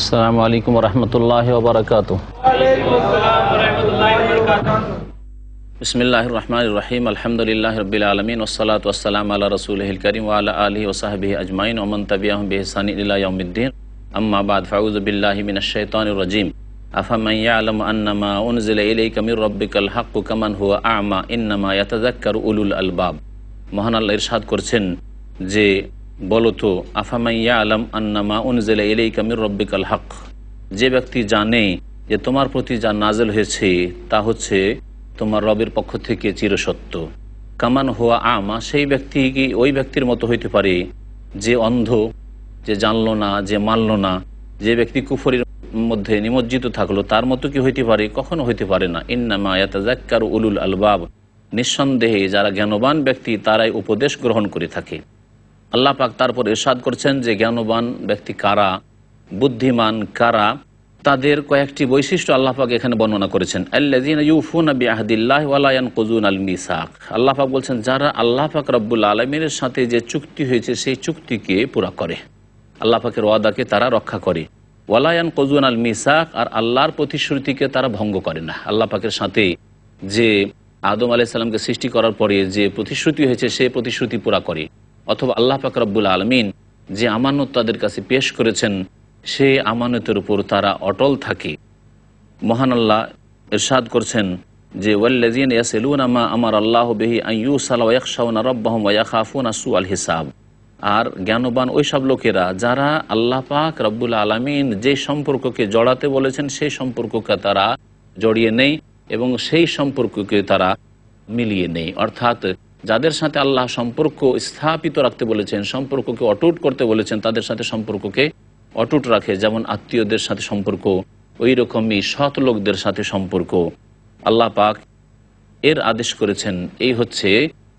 আসসালামু আলাইকুম ওয়া রাহমাতুল্লাহি ওয়া বারাকাতুহু। বিসমিল্লাহির রহমানির রহিম। আলহামদুলিল্লাহি রাব্বিল আলামিন ওয়াসসালাতু ওয়াসসালামু আলা রাসূলিহিল কারীম ওয়া আলা আলিহি ওয়া সাহবিহি আজমাইন ওয়া মান তাবিআহুম বিইহসান ইলা ইয়াউমিদ্দিন। আম্মা বা'দ, ফাউযু বিল্লাহি মিনাশ শাইতানির রাজীম। আফামান ইয়া'লামু আন্নামা উনজিলা ইলাইকা মির রাব্বিকাল হাক্কু কামান হুয়া আ'মা ইন্নামা ইয়াতাযাক্কারু উলুল আলবাব। মহান আল্লাহ ইরশাদ করছেন যে বলো তো, আফামান ইয়া'লাম আন্নামা উনজিলা ইলাইকা মির রাব্বিকাল হক, যে ব্যক্তি জানে যে তোমার প্রতি যা নাযিল হয়েছে তা হচ্ছে তোমার রবের পক্ষ থেকে চিরসত্য, কামান হুয়া আমা, সেই ব্যক্তি কি ওই ব্যক্তির মতো হইতে পারে যে অন্ধ, যে জানলো না, যে মানল না, যে ব্যক্তি কুফরির মধ্যে নিমজ্জিত থাকলো, তার মতো কি হইতে পারে? কখনো হইতে পারে না। ইন্নামা ইয়াতাযাক্কারু উলুল আলবাব, নিঃসন্দেহে যারা জ্ঞানবান ব্যক্তি তারাই উপদেশ গ্রহণ করে থাকে। আল্লাহ পাক তারপর ইরশাদ করছেন যে জ্ঞানবান ব্যক্তি কারা, বুদ্ধিমান কারা, তাদের কয়েকটি বৈশিষ্ট্য আল্লাহ পাক এখানে বর্ণনা করেছেন। আল্লাযীনা ইউফুনা বিআহদিল্লাহি ওয়া লা ইয়ানকুযুনাল মিসাক। আল্লাহ পাক বলছেন যারা আল্লাহ পাক রব্বুল আলামিনের সাথে যে চুক্তি হয়েছে সেই চুক্তিকে পুরা করে, আল্লাহ পাকের ওয়াদাকে তারা রক্ষা করে। ওয়া লা ইয়ানকুযুনাল মিসাক, আর আল্লাহর প্রতিশ্রুতিকে তারা ভঙ্গ করে না। আল্লাহ পাকের সাথে যে আদম আলাইহিস সালামকে সৃষ্টি করার পরে যে প্রতিশ্রুতি হয়েছে সেই প্রতিশ্রুতি পুরা করে, অথবা আল্লাহ পাক রব্বুল আলামিন যে আমানত তাদের কাছে পেশ করেছেন সেই আমানতের উপর তারা অটল থাকে। মহান আল্লাহ ইরশাদ করছেন যে ওয়াল্লাযীনা ইয়াসিলুনা মা আমারা আল্লাহু বিহি আন ইউসালা ওয়া ইয়াখশাউনা রাব্বাহুম ওয়া ইয়াখাফুনা সুআল হিসাব। আর জ্ঞানবান ওই সব লোকেরা যারা আল্লাহ পাক রব্বুল আলামিন যে সম্পর্ককে জড়াতে বলেছেন সেই সম্পর্ককে তারা জড়িয়ে নেই এবং সেই সম্পর্ককে তারা মিলিয়ে নেই। অর্থাৎ যাদের সাথে আল্লাহ সম্পর্ক স্থাপিত রাখতে বলেছেন, সম্পর্ককে অটুট করতে বলেছেন, তাদের সাথে সম্পর্ককে অটুট রাখে। যেমন আত্মীয়দের সাথে সম্পর্ক, ওই রকমই সৎ লোকদের সাথে সম্পর্ক আল্লাহ পাক এর আদেশ করেছেন। এই হচ্ছে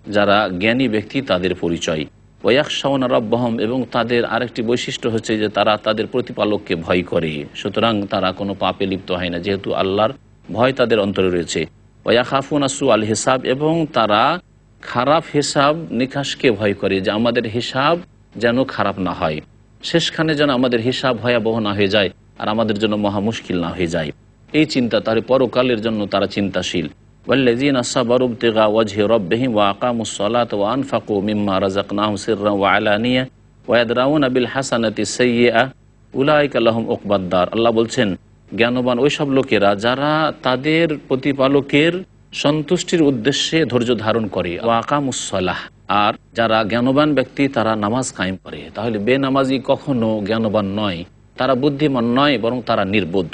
যারা জ্ঞানী ব্যক্তি তাদের পরিচয়। ওয়ায়াখশাউনা রাব্বাহুম, এবং তাদের আরেকটি বৈশিষ্ট্য হচ্ছে যে তারা তাদের প্রতিপালককে ভয় করে। সুতরাং তারা কোনো পাপে লিপ্ত হয় না, যেহেতু আল্লাহর ভয় তাদের অন্তরে রয়েছে। ওয়ায়াখাফুনা সুআল হিসাব, এবং তারা খারাপ হিসাব নিকাশকে ভয় করে, যে আমাদের হিসাব যেন খারাপ না হয়, শেষখানে যেন আমাদের হিসাব ভয়াবহ না হয়ে যায় আর আমাদের জন্য মহা মুশকিল না হয়ে যায়। এই চিন্তা, তার পরকালের জন্য তারা চিন্তাশীল। ওয়াল্লাযীনা সাবারু ইবতিগা ওয়াজহি রাব্বিহিম ওয়া আকামুস সালাতা ওয়া আনফাকু মিম্মা রাযাকনাহুম সিররান ওয়া আলানিয়া ওয়া ইয়াদরাউনা বিল হাসানাতি সাইয়্যিআ উলাইকা লাহুম উকবাদ দার। আল্লাহ বলছেন জ্ঞানবান ওই সব লোকেরা যারা তাদের প্রতিপালকের সন্তুষ্টির উদ্দেশ্যে ধৈর্য ধারণ করে, ওয়া আকামুস সালাহ, আর যারা জ্ঞানবান ব্যক্তি তারা নামাজ কায়েম করে। তাহলে বেনামাজি কখনো জ্ঞানবান নয়, তারা বুদ্ধিমান নয়, বরং তারা নির্বোধ।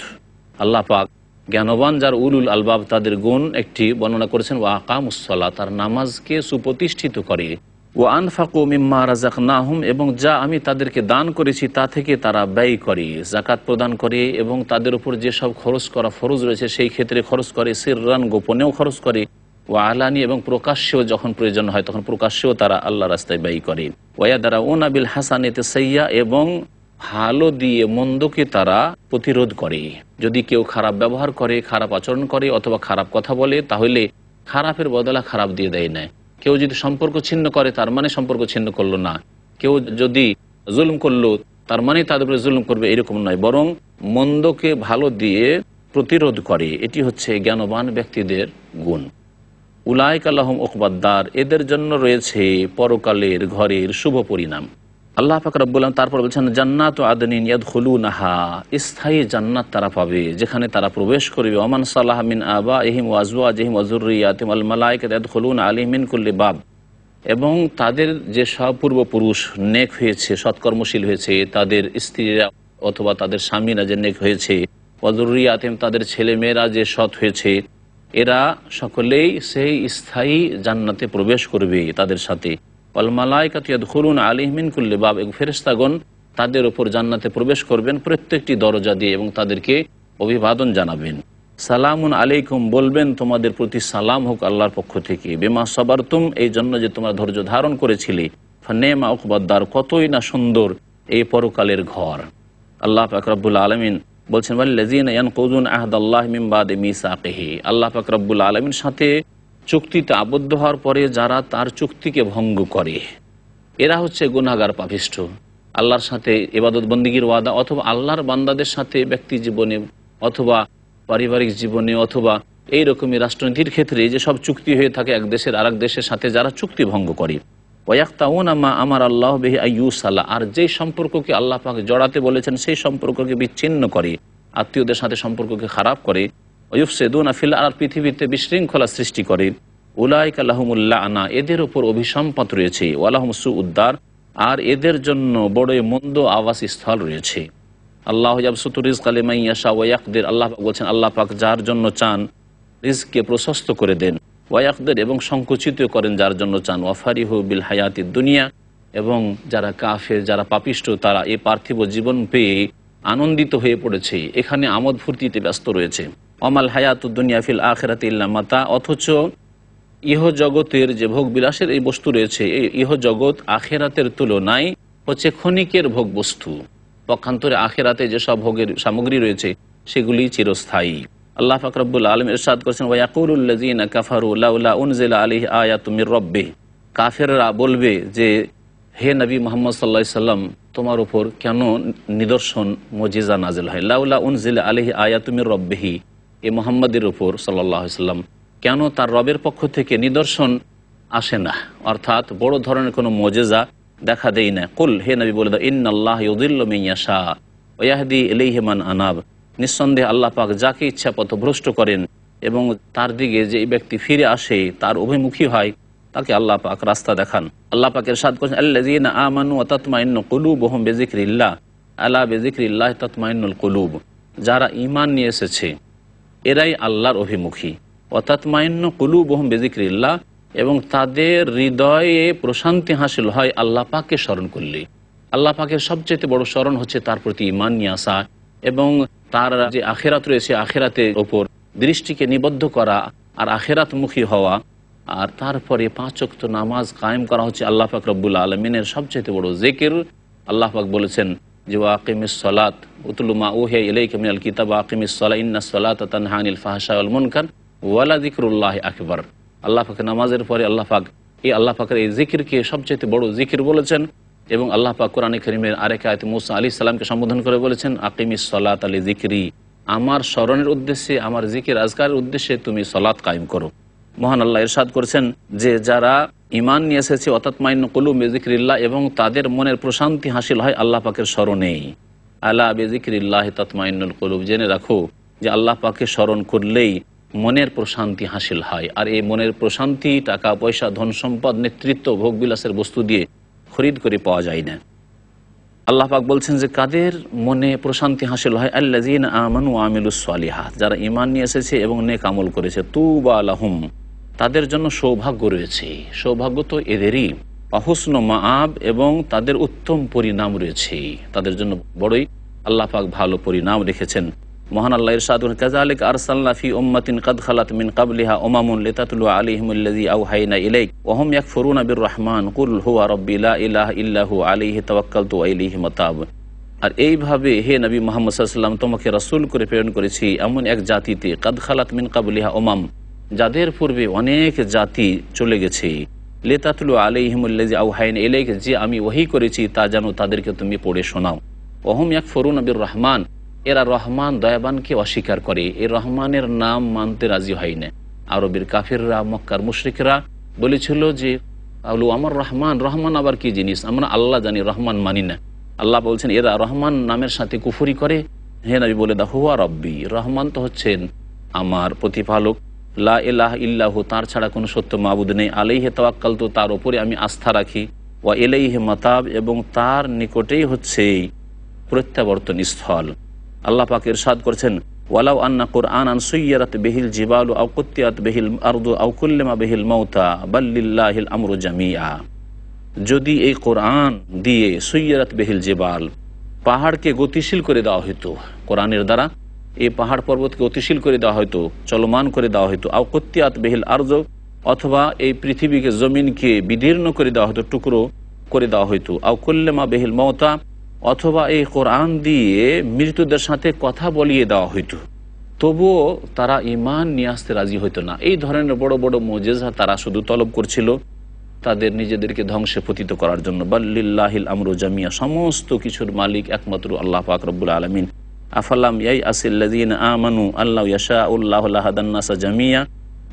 আল্লাহ পাক জ্ঞানবান যার উলুল আলবাব তাদের গুণ একটি বর্ণনা করেছেন, ওয়া আকামুস সালাহ, তার নামাজকে সুপ্রতিষ্ঠিত করে। ওয়া আনফাকু মিম্মা রাযাকনাহুম, এবং যা আমি তাদেরকে দান করেছি তা থেকে তারা ব্যয় করে, যাকাত প্রদান করে, এবং তাদের উপর যেসব খরচ করা ফরজ রয়েছে সেই ক্ষেত্রে খরচ করে, সিররান, গোপনেও খরচ করে, ও আলানি, এবং প্রকাশ্যেও যখন প্রয়োজন হয় তখন প্রকাশ্যেও তারা আল্লাহ রাস্তায় ব্যয় করে। ওয়াদারাউনা বিল হাসানাতি সাইয়্যা, এবং ভালো দিয়ে মন্দকে তারা প্রতিরোধ করে। যদি কেউ খারাপ ব্যবহার করে, খারাপ আচরণ করে, অথবা খারাপ কথা বলে, তাহলে খারাপের বদলা খারাপ দিয়ে দেয় না। কেউ যদি সম্পর্ক ছিন্ন করে তার মানে সম্পর্ক ছিন্ন করলো না, কেউ যদি জুলুম করলো তার মানে তাদের উপরে জুলুম করবে, এরকম নয়, বরং মন্দকে ভালো দিয়ে প্রতিরোধ করে। এটি হচ্ছে জ্ঞানবান ব্যক্তিদের গুণ। উলাইকা লাহুম উকবাদ দার, এদের জন্য রয়েছে পরকালের ঘরের শুভ পরিণাম। আল্লাহ পাক রব্বুল আলামিন তারপর বলছেন জান্নাতু আদনিন ইয়াদখুলুনাহা, স্থায়ী জান্নাত তারা পাবে যেখানে তারা প্রবেশ করবে। ওমান সালাহা মিন আবাইহিম ওয়া আজওয়াজিহিম ওয়া যুররিয়াতিহিম ওয়াল মালায়েকাতু ইয়াদখুলুনা আলাইহিম মিন কুল্লি বাব, এবং তাদের যে সব পূর্বপুরুষ নেক হয়েছে, সৎকর্মশীল হয়েছে, তাদের স্ত্রীরা অথবা তাদের স্বামীরা যে নেক হয়েছে, ওয়া যুররিয়াতিহিম, তাদের ছেলেমেয়েরা যে সৎ হয়েছে, এরা সকলেই সেই স্থায়ী জান্নাতে প্রবেশ করবে তাদের সাথে। ওয়াল মালায়েকাতু ইয়াদখুলুনা আলাইহিম মিন কুল্লি বাব, এবং ফেরেশতাগণ তাদের উপর জান্নাতে প্রবেশ করবেন প্রত্যেকটি দরজা দিয়ে এবং তাদেরকে অভিবাদন জানাবেন। সালামুন আলাইকুম, বলবেন তোমাদের প্রতি সালাম হোক আল্লাহর পক্ষ থেকে। বিমা সাবারতুম, এই জন্য যে তোমরা ধৈর্য ধারণ করেছিলে। ফানেমা উকবাদ দার, কতই না সুন্দর এই পরকালের ঘর। আল্লাহ পাক রব্বুল আলামিন বলছেন ওয়াল্লাযীনা ইয়ানকুযুনা আহদাল্লাহি মিন বাদি মিসাকিহি, আল্লাহ পাক রব্বুল আলামিন সাথে চুক্তিতে আবদ্ধ হওয়ার পরে যারা তার চুক্তিকে ভঙ্গ করে, এরা হচ্ছে গুনাহগার পাপিষ্ঠ। আল্লাহর সাথে ইবাদত বন্দিগির ওয়াদা, অথবা আল্লাহর বান্দাদের সাথে ব্যক্তি জীবনে অথবা পারিবারিক জীবনে অথবা এই রকমই রাষ্ট্রনীতির ক্ষেত্রে যে সব চুক্তি হয়ে থাকে এক দেশের আরেক দেশের সাথে যারা চুক্তি ভঙ্গ করে। ওয়াক্তাউনা মা আমার আল্লাহ বিহি আইয়ুসাল্লাহ, আর যেই সম্পর্ককে আল্লাহ পাক জড়াতে বলেছেন সেই সম্পর্ককে বিচ্ছিন্ন করে, আত্মীয়দের সাথে সম্পর্ককে খারাপ করে। ওয়ুফসিদুনা ফিল আরদ, পৃথিবীতে বিশৃঙ্খলা সৃষ্টি করে। উলাইকা লাহুমুল লা'না, এদের উপর অভিসম্পাত রয়েছে। ওয়ালাহুম সুউদ্দার, আর এদের জন্য বড়ই মন্দ আবাসস্থল রয়েছে। আল্লাহ ইয়াবসুতু রিজকা লিমান ইয়াশা ওয়া ইয়াকদির, আল্লাহ পাক বলছেন আল্লাহ পাক যার জন্য চান রিজককে প্রশস্ত করে দেন। ওয়া ইয়াকদির, এবং সংকুচিত করেন যার জন্য চান। ওয়াফারিহু বিল হায়াতিদ দুনিয়া, এবং যারা কাফের, যারা পাপিষ্ঠ, তারা এই পার্থিব জীবন পেয়ে আনন্দিত হয়ে পড়েছে, এখানে আমোদ ফুর্তিতে ব্যস্ত রয়েছে। ওয়ামাল হায়াতুদ দুনিয়া ফিল আখিরাতি ইল্লা মাতা, অথচ ইহ জগতের যে ভোগ বিলাসের এই বস্তু রয়েছে, এই ইহ জগৎ আখেরাতের তুলনায় হচ্ছে ক্ষণিকের ভোগ বস্তু। পক্ষান্তরে আখেরাতে যেসব ভোগের সামগ্রী রয়েছে সেগুলি চিরস্থায়ী। আল্লাহ পাক রব্বুল আলামিন ইরশাদ করেছেন, ওয়ায়াকুলুল্লাযীনা কাফারু লাউলা উনজিলা আলাইহি আয়াতুম মির রাব্বিহ, কাফেররা বলবে যে হে নবী মুহাম্মদ সাল্লাল্লাহু আলাইহি সাল্লাম, তোমার উপর কেন নিদর্শন মুজিজা নাজিল হয়। লাউলা উনজিলা আলাইহি আয়াতুম মির রাব্বিহ, এই মুহাম্মাদের উপর সাল্লাল্লাহু আলাইহি সাল্লাম কেন তার রবের পক্ষ থেকে নিদর্শন আসে না, অর্থাৎ বড় ধরনের কোনো মুজিজা দেখা দেয় না। কুল, হে নবী বলে দাও, ইন্নাল্লাহ ইউদিল্লু মান ইয়াশা ওয়া ইয়াহদি ইলাইহি মান আনাব, নিঃসন্দেহে আল্লাহ পাক যাকে ইচ্ছা পথভ্রষ্ট করেন, এবং তার দিকে যে ব্যক্তি ফিরে আসে, তার অভিমুখী হয়, তাকে আল্লাহ পাক রাস্তা দেখান। আল্লাহ পাক ইরশাদ করেছেন, আল্লাযীনা আমানু ওয়া তাতমাইন্নু কুলুবুহুম বিযিকরিল্লাহ আলা বিযিকরিল্লাহ তাতমাইন্নুল কুলুব, যারা ঈমান নিয়ে এসেছে এরাই আল্লাহর অভিমুখী। ওয়া তাতমাইন্নু কুলুবুহুম বিযিকরিল্লাহ, এবং তাদের হৃদয়ে প্রশান্তি হাসিল হয় আল্লাহ পাককে স্মরণ করলে। আল্লাহ পাকের সবচেয়ে বড় স্মরণ হচ্ছে তার প্রতি ঈমান নিয়ে আসা, এবং তার যে আখিরাত রয়েছে আখিরাতের ওপর দৃষ্টিকে নিবদ্ধ করা আর আখিরাতমুখী হওয়া। আর তারপরে 5 ওয়াক্ত নামাজ কায়েম করা হচ্ছে আল্লাহ পাক রব্বুল আলামিনের সবচেয়ে বড় জিকির। আল্লাহ পাক বলেছেন যে ওয়াকিমিস সালাত উতলু মা উহিয়া ইলাইকা মিনাল কিতাব ওয়াকিমিস সালাত ইন্নাস সালাতা তানহা আনিল ফাহশা ওয়াল মুনকার ওয়ালা যিকরুল্লাহি আকবার। আল্লাহ পাক নামাজের পরে আল্লাহ পাকের এই জিকিরকে সবচেয়ে বড় জিকির বলেছেন। এবং আল্লাহ পাক কোরআনে কারীমের আরেক আয়াতে মুসা আলাইহিস সালামকে সম্বোধন করে বলেছেন, আকিমিস সালাতা লিযিকরি, আমার স্মরণের উদ্দেশ্যে, আমার জিকির আজকারের উদ্দেশ্যে তুমি সালাত কায়েম করো। মহান আল্লাহ ইরশাদ করেছেন যে যারা ঈমান নিয়ে এসেছে ওয়াতাতমাইন্নু কুলুবুহুম বিযিকরিল্লাহ, এবং তাদের মনের প্রশান্তি হাসিল হয় আল্লাহ পাকের স্মরণে। আলা বিযিকরিল্লাহি তাতমাইন্নুল কুলুব, জেনে রাখো যে আল্লাহ পাকে স্মরণ করলেই মনের প্রশান্তি হাসিল হয়। আর এই মনের প্রশান্তি টাকা পয়সা, ধন সম্পদ, নেতৃত্ব, ভোগবিলাসের বস্তু দিয়ে খরিদ করে পাওয়া যায় না। আল্লাহ পাক বলছেন যে কাদের মনে প্রশান্তি হাসিল হয়, আল্লাযীনা আমানু ওয়া আমিলুস সালিহাত, যারা ঈমান নিয়ে এসেছে এবং নেক আমল করেছে। তুবা লাহুম, তাদের জন্য সৌভাগ্য রয়েছে। সৌভাগ্য তো এদেরই। হুসনু মাআব, এবং তাদের উত্তম পরিণাম রয়েছে। তাদের জন্য বড়ই আল্লাহ পাক ভালো পরিণাম রেখেছেন। মহান আল্লাহ ইরশাদ করেন, কাযালিকা আরসালনা ফি উম্মাতিন কাদ খালাত মিন ক্বাবলিহা উমামুন লিতাতলু আলাইহিমুল্লাযী আওহাইনা ইলাইক ওয়া হুম ইয়াকফুরুনা বির-রাহমান কুল হুয়া রাব্বি লা ইলাহা ইল্লা হু আলাইহি তাওয়াক্কালতু ওয়া ইলাইহি মাতাব। আর এইভাবে হে নবী মুহাম্মদ সাল্লাল্লাহু আলাইহি ওয়াসাল্লাম, তোমাকে রাসূল করে প্রেরণ করেছি এমন এক জাতিতে, কাদ খালাত মিন ক্বাবলিহা উমাম, যাদের পূর্বে অনেক জাতি চলে গেছে। লিতাতলু আলাইহিমুল্লাযী আওহাইনা ইলাইক, যে আমি ওহী করেছি তা যেন তাদেরকে তুমি পড়ে শোনাও। ওয়া হুম ইয়াকফুরুনা বির-রাহমান, এরা রহমান দয়াবানকে অস্বীকার করে, এই রহমানের নাম মানতে রাজি হয় না। আরবের কাফিররা, মক্কার মুশরিকরা বলেছিল যে আমার রহমান, রহমান আবার কি জিনিস, আমরা আল্লাহ জানি, রহমান মানি না। আল্লাহ বলছেন এরা রহমান নামের সাথে কুফরি করে। হে নবী বলে দাও, হুয়া রব্বি, রহমান তো হচ্ছেন আমার প্রতিপালক, লা ইলাহা ইল্লাহু, তার ছাড়া কোনো সত্য মাবুদ নেই, আলাইহি তাওয়াক্কালতু, তার উপরে আমি আস্থা রাখি, ওয়া ইলাইহি মাতাব, এবং তার নিকটেই হচ্ছে প্রত্যাবর্তন স্থল। আল্লাহ পাক ইরশাদ করেছেন, ওয়ালাউ আন্না কুরআনান সুয়্যিরাত বিহিল জিবালু আও কুত্তিয়াত বিহিল আরদু আও কুল্লিমা বিহিল মাউতা বাল লিল্লাহিল আমরু জামিআ, যদি এই কোরআন দিয়ে সুয়্যিরাত বিহিল জিবাল, পাহাড়কে গতিশীল করে দেওয়া হতো, কোরআনের দ্বারা এই পাহাড় পর্বতকে গতিশীল করে দেওয়া হতো, চলমান করে দেওয়া হতো, আও কুত্তিয়াত বিহিল আরদু, অথবা এই পৃথিবীকে, জমিনকে বিদীর্ণ করে দেওয়া হতো, টুকরো করে দেওয়া হতো, আও কুল্লিমা বিহিল মাউতা, অথবা এই কোরআন দিয়ে মৃতদের সাথে কথা বলিয়ে দেওয়া হইতো, তবুও তারা ঈমান নিয়ে আসতে রাজি হইতো না। এই ধরনের বড় বড় মুজিজা তারা শুধু তলব করছিল, তাদের নিজেদেরকে ধ্বংসে পতিত করার জন্য। বাল্লিল্লাহিল আমরু জামিয়া, সমস্ত কিছুর মালিক একমাত্র আল্লাহ পাক রব্বুল আলামিন। আফালাম ইয়াইআসিল্লাযীনা আমানু আল্লাহু ইয়াশাউল্লাহু লাহাদান নাসা জামিয়া,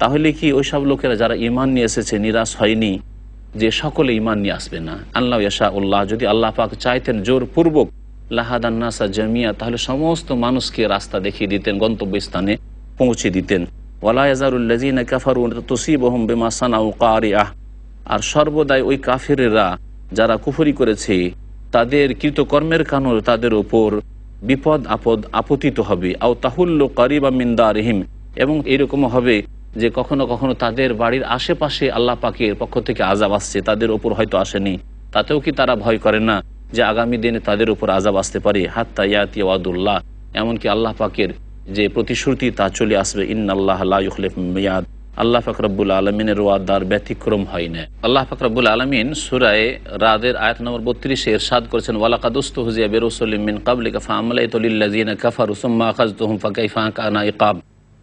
তাহলে কি ওই সব লোকেরা যারা ঈমান নিয়ে এসেছে নিরাশ হয়নি যে সকলে ঈমান নিয়ে আসবে না? আল্লাহু ইয়াশাউল্লাহ, যদি আল্লাহ পাক চাইতেন জোরপূর্বক, লাহাদান নাসা জামিয়া, তাহলে সমস্ত মানুষকে রাস্তা দেখিয়ে দিতেন, গন্তব্যস্থানে পৌঁছে দিতেন। ওয়ালা ইয়াজারুল্লাযীনা কাফারু তুসিবুহুম বিমা সানাউ কারিআহ, আর সর্বদাই ওই কাফিরেরা যারা কুফরি করেছে তাদের কৃতকর্মের কারণে তাদের ওপর বিপদ আপদ আপতিত হবে। আও তাহুল্লু কারিবা মিন দারিহিম, এবং এরকম হবে যে কখনো কখনো তাদের বাড়ির আশেপাশে আল্লাহ পাকের পক্ষ থেকে আযাব আসছে, তাদের ওপর হয়তো আসেনি, তাতেও কি তারা ভয় করে না যে আগামী দিনে তাদের উপর আযাব আসতে পারে? হাত্তা ইয়াতি ওয়াদুল্লাহ, এমনকি আল্লাহ পাকের যে প্রতিশ্রুতি তা চলে আসবে। ইন্নাল্লাহ লা ইউখলিফুল মিয়াদ, আল্লাহ পাক রব্বুল আলমিনের ওয়াদার ব্যতিক্রম হয় না। আল্লাহ পাক রব্বুল আলমিন সূরায়ে রাদের আয়াত নম্বর 32-এ ইরশাদ করেছেন, ওয়ালাকাদ উস্তুহজিয়া বিরুসুলিম মিন ক্বাবলিকা ফাআমলাইতু লিল্লাযীনা কাফারু সুম্মা আখাযতুহুম ফাকাইফা কানা ইকাব।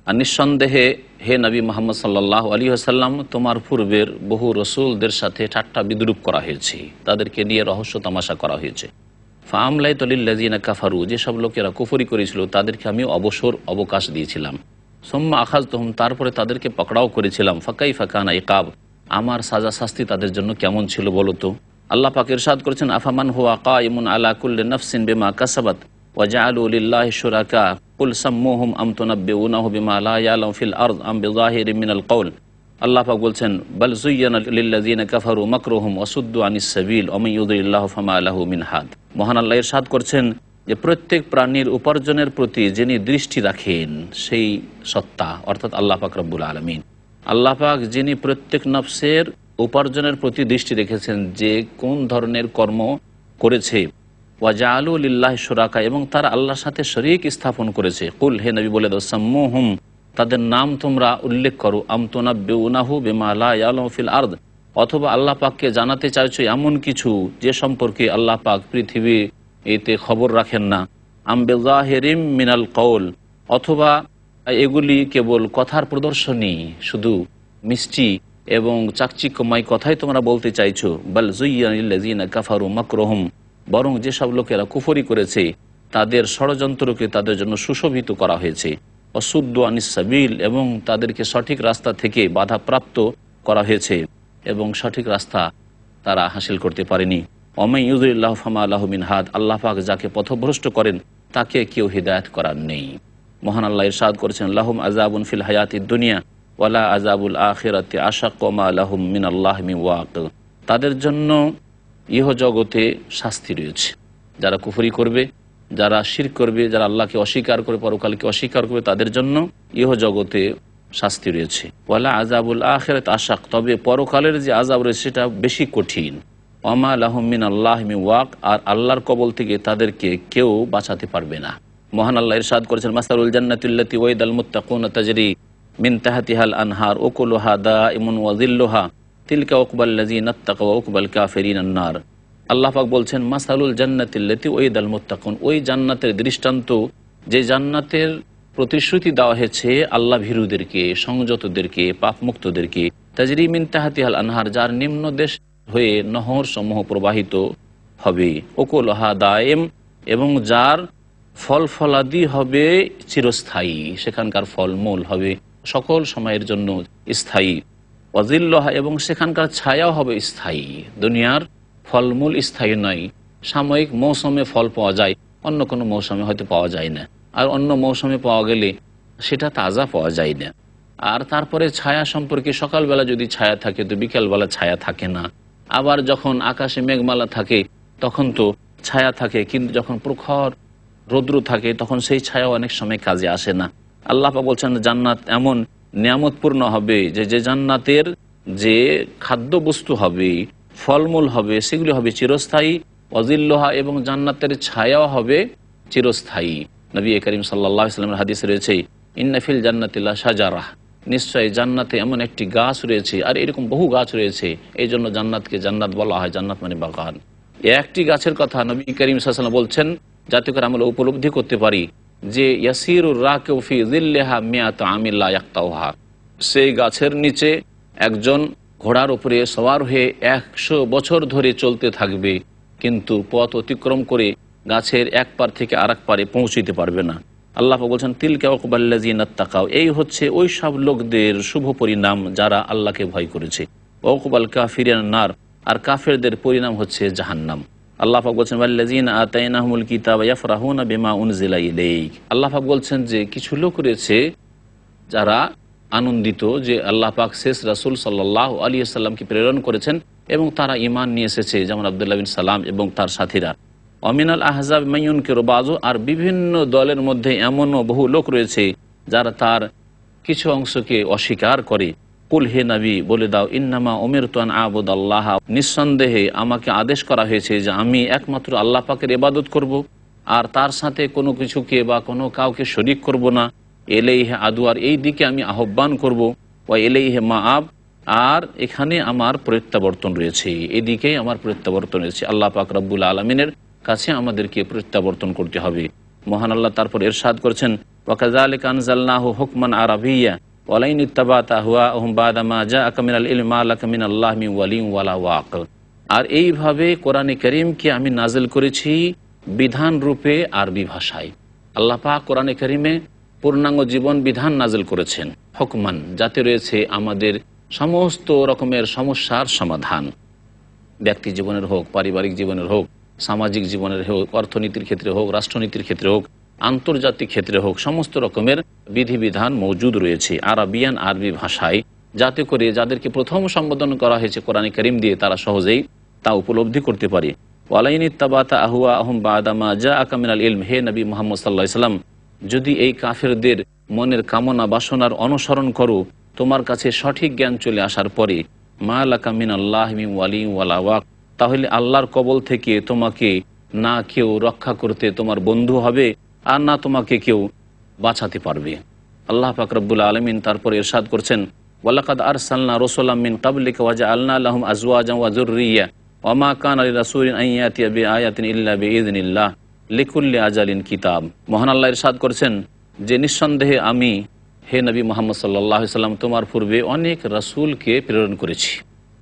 আর নিঃসন্দেহে হে নবী মুহাম্মদ সাল্লাল্লাহু আলাইহি ওয়াসাল্লাম, তোমার পূর্বের বহু রসুলদের সাথে ঠাট্টা বিদ্রূপ করা হয়েছে, তাদেরকে নিয়ে রহস্য তামাশা করা হয়েছে। ফাআমলাইতু লিল্লাযীনা কাফারু, যেসব লোকেরা কুফরি করেছিল তাদেরকে আমি অবকাশ দিয়েছিলাম। সুম্মা আখাযতুহুম, তারপরে তাদেরকে পকড়াও করেছিলাম। ফাকাইফা কানা ইকাব, আমার সাজা শাস্তি তাদের জন্য কেমন ছিল বলো তো। আল্লাহ পাক ইরশাদ করেছেন, আফামান হুয়া কাইমুন আলা কুল্লি নাফসিন বিমা কাসাবাত ওয়া জাআলু লিল্লাহি শুরাকা কুল সাম্মুহুম আম তুনাব্বিউনাহু বিমা লা ইয়ালামু ফিল আরদ আম বিযাহিরিন মিনাল কওল। আল্লাহ পাক বলছেন, বাল যুয়্যানা লিল্লাযীনা কাফারু মাকরুহুম ওয়া সুদ্দু আনিস সাবিল ওয়া মান ইউদ্রিল্লাহু ফামা লাহু মিন হাদ। মহান আল্লাহ ইরশাদ করছেন যে প্রত্যেক প্রাণীর উপার্জনের প্রতি যিনি দৃষ্টি রাখেন সেই সত্তা, অর্থাৎ আল্লাহ পাক রব্বুল আলামিন। আল্লাহ পাক যিনি প্রত্যেক নফসের উপার্জনের প্রতি দৃষ্টি রেখেছেন, যে কোন ধরনের কর্ম করেছে। ওয়া জাআলু লিল্লাহি শুরাকা, এবং তারা আল্লাহর সাথে শরীক স্থাপন করেছে। কুল, হে নবী বলে দাও, সাম্মুহুম, তাদের নাম তোমরা উল্লেখ করো। আম তুনাব্বিউনাহু বিমা লা ইয়ালামু ফিল আরদ, অথবা আল্লাহ পাককে জানাতে চাইছো এমন কিছু যে সম্পর্কে আল্লাহ পাক পৃথিবী এতে খবর রাখেন না। আম বিযাহিরিম মিনাল কওল, অথবা এগুলি কেবল কথার প্রদর্শনী, শুধু মিষ্টি এবং চাকচিক্যময় কথাই তোমরা বলতে চাইছো। বাল যুয়্যানা লিল্লাযীনা কাফারু মাকরুহুম, বরং যেসব লোকেরা কুফরি করেছে তাদের ষড়যন্ত্রকে তাদের জন্য সুশোভিত করা হয়েছে। অসুদ্দু আনিস সাবিল, এবং তাদেরকে সঠিক রাস্তা থেকে বাধাপ্রাপ্ত করা হয়েছে এবং সঠিক রাস্তা তারা হাসিল করতে পারেনি। ওয়ামান ইউদ্রিল্লাহু ফামা লাহু মিন হাদ, আল্লাহ পাক যাকে পথভ্রষ্ট করেন তাকে কেউ হিদায়াত করার নেই। মহান আল্লাহ ইরশাদ করেছেন, লাহুম আযাবুন ফিল হায়াতিদ দুনিয়া ওয়ালা আযাবুল আখিরাতি আশাক্কু ওয়া মা লাহুম মিনাল্লাহি মিন ওয়াক। তাদের জন্য ইহ জগতে শাস্তি রয়েছে। যারা কুফরি করবে, যারা শিরক করবে, যারা আল্লাহকে অস্বীকার করে পরকালকে অস্বীকার করবে, তাদের জন্য ইহ জগতে শাস্তি রয়েছে। ওয়ালা আযাবুল আখিরাতি আশাক, তবে পরকালের যে আযাব রয়েছে সেটা বেশি কঠিন। ওয়া মা লাহুম মিনাল্লাহি মিন ওয়াক, আর আল্লাহর কবল থেকে তাদেরকে কেউ বাঁচাতে পারবে না। মহান আল্লাহ ইরশাদ করেছেন, মাসালুল জান্নাতিল্লাতী ওয়াইদাল মুত্তাকুনা তাজরি মিন তাহতিহাল আনহার উকুলুহা দাইমুন ওয়া যিল্লুহা তিলকা উকবাল্লাযীনা ইত্তাকাউ ওয়া উকবাল কাফিরিনান নার। আল্লাহ পাক বলছেন, মাসালুল জান্নাতিল্লাতী ওয়াইদাল মুত্তাকুন, ওই জান্নাতের দৃষ্টান্ত যে জান্নাতের প্রতিশ্রুতি দেওয়া হয়েছে আল্লাহ ভীরুদেরকে, সংযতদেরকে, পাপমুক্তদেরকে। তাজরি মিন তাহতিহাল আনহার, যার নিম্ন দেশ হয়ে নহর সমূহ প্রবাহিত হবে। উকুলুহা দাইম, এবং যার ফল ফলাদি হবে চিরস্থায়ী, সেখানকার ফলমূল হবে সকল সময়ের জন্য স্থায়ী। ওয়াজিল্লহা, এবং সেখানকার ছায়াও হবে স্থায়ী। দুনিয়ার ফলমূল স্থায়ী নয়, সাময়িক মৌসুমে ফল পাওয়া যায়, অন্য কোনো মৌসুমে হয়তো পাওয়া যায় না, আর অন্য মৌসুমে পাওয়া গেলে সেটা তাজা পাওয়া যায় না। আর তারপরে ছায়া সম্পর্কে, সকালবেলা যদি ছায়া থাকে তো বিকালবেলা ছায়া থাকে না। আবার যখন আকাশে মেঘমালা থাকে তখন তো ছায়া থাকে, কিন্তু যখন প্রখর রৌদ্র থাকে তখন সেই ছায়া অনেক সময় কাজে আসে না। আল্লাহ পাক বলছেন, জান্নাত এমন নিয়ামতপূর্ণ হবে যে জান্নাতের যে খাদ্যবস্তু হবে, ফলমূল হবে, সেগুলি হবে চিরস্থায়ী। ওয়াজিল্লুহা, এবং জান্নাতের ছায়াও হবে চিরস্থায়ী। নবী করিম সাল্লাল্লাহু আলাইহি ওয়াসাল্লামের হাদিসে রয়েছে, ইন্না ফিল জান্নাতি লা শাজারাহ, নিশ্চয়ই জান্নাতে এমন একটি গাছ রয়েছে, আর এরকম বহু গাছ রয়েছে, এই জন্য জান্নাতকে জান্নাত বলা হয়, জান্নাত মানে বাগান। একটি গাছের কথা নবী করিম সাল্লাল্লাহু আলাইহি ওয়াসাল্লাম বলছেন, যাতে করে আমরা উপলব্ধি করতে পারি যে ইয়াসিরুর রাকিউ ফি যিল্লিহা মিয়াত আমিল লা ইয়াকতাউহা, সেই গাছের নিচে একজন ঘোড়ার উপরে সওয়ার হয়ে 100 বছর ধরে চলতে থাকবে, কিন্তু পথ অতিক্রম করে গাছের এক পার থেকে আরেক পারে পৌঁছিতে পারবে না। আল্লাহ পাক বলছেন তিলকা ওকুবাল্লাযিনা তাকাও, এই হচ্ছে ওই সব লোকদের শুভ পরিণাম যারা আল্লাহকে ভয় করেছে। ওকুবাল কাফিরিন নার, আর কাফেরদের পরিণাম হচ্ছে জাহান্নাম। আল্লাহ পাক বলছেন ওয়াল্লাযিনা আতাইনাহুমুল কিতাবা ইয়াফরাহুনা বিমা উনজিলা ইলাইক। আল্লাহ পাক বলছেন যে কিছু লোক রয়েছে যারা আনন্দিত যে আল্লাহ পাক শেষ রাসূল সাল্লাল্লাহু আলাইহি ওয়াসাল্লামকে প্রেরণ করেছেন এবং তারা ঈমান নিয়ে এসেছে, যেমন আব্দুল্লাহ বিন সালাম এবং তার সাথীরা। অমিনাল আহজাব মাইয়ুনকিরু বাযু, আর বিভিন্ন দলের মধ্যে এমনও বহু লোক রয়েছে যারা তার কিছু অংশকে অস্বীকার করে। কুল হে নবী বলে দাও, ইন্নামা উমিরতু আন আ'বুদাল্লাহ, নিঃসন্দেহে আমাকে আদেশ করা হয়েছে যে আমি একমাত্র আল্লাহ পাকের ইবাদত করব, আর তার সাথে কোনো কিছুকে বা কোনো কাউকে শরীক করব না। এলাইহি আদওয়ার, এই দিকে আমি আহ্বান করব। ওয়া এলাইহি মাআব, আর এখানে আমার প্রত্যাবর্তন রয়েছে, এদিকেই আমার প্রত্যাবর্তন রয়েছে। আল্লাহ পাক রব্বুল আলামিনের কাছে আমাদেরকে প্রত্যাবর্তন করতে হবে। মহান আল্লাহ তারপর ইরশাদ করেছেন ওয়াকাযালিকা আনজালনাহু হুকমান আরাবিয়্যা ওয়ালাইন ইত্তাবাতা আহওয়াহুম বা'দা মা জাআকা মিনাল ইলমি মা লাকা মিনাল্লাহি মিন ওয়ালিয়্যিন ওয়ালা ওয়াক। আর এইভাবে কোরআনে কারীমকে আমি নাজিল করেছি বিধান রূপে আরবি ভাষায়। আল্লাহ পাক কোরআনে কারীমে পূর্ণাঙ্গ জীবন বিধান নাজিল করেছেন হুকমান, যাতে রয়েছে আমাদের সমস্ত রকমের সমস্যার সমাধান, ব্যক্তি জীবনের হোক, পারিবারিক জীবনের হোক, সামাজিক জীবনের হোক, অর্থনীতির ক্ষেত্রে হোক, রাষ্ট্রনীতির ক্ষেত্রে হোক, আন্তর্জাতিক ক্ষেত্রে হোক, সমস্ত রকমের বিধিবিধান মৌজুদ রয়েছে আরবিয়ান, আরবি ভাষায়, যাতে করে যাদেরকে প্রথম সম্বোধন করা হয়েছে কোরআনে কারীম দিয়ে তারা সহজেই তা উপলব্ধি করতে পারে। ওয়ালাইন ইত্তাবাতা আহওয়াহুম বা'দা মা জাআকা মিনাল ইলম, হে নবী মুহাম্মদ সাল্লাল্লাহু আলাইহি ওয়াসাল্লাম, যদি এই কাফেরদের মনের কামনা বাসনার অনুসরণ করো তোমার কাছে সঠিক জ্ঞান চলে আসার পরে, মা লাকা মিনাল্লাহি মিন ওয়ালিয়্যিন ওয়ালা ওয়াক, তাহলে আল্লাহর কবল থেকে তোমাকে না কেউ রক্ষা করতে তোমার বন্ধু হবে, আর না তোমাকে কেউ বাঁচাতে পারবে। আল্লাহ পাক রব্বুল আলামিন তারপর ইরশাদ করছেন ওয়ালাকাদ আরসালনা রাসূলাম মিন ক্বাবলিকা ওয়া জাআলনা লাহুম আজওয়াজান ওয়া যুররিয়্যা ওয়া মা কানা লিরাসূলিন আন ইয়াতিয়া বিআয়াতিন ইল্লা বিইযনিল্লাহ লিকুল্লি আজালিন কিতাব। মহান আল্লাহ ইরশাদ করছেন যে নিঃসন্দেহে আমি হে নবী মুহাম্মদ সাল্লাল্লাহু আলাইহি ওয়াসাল্লাম তোমার পূর্বে অনেক রাসূলকে প্রেরণ করেছি।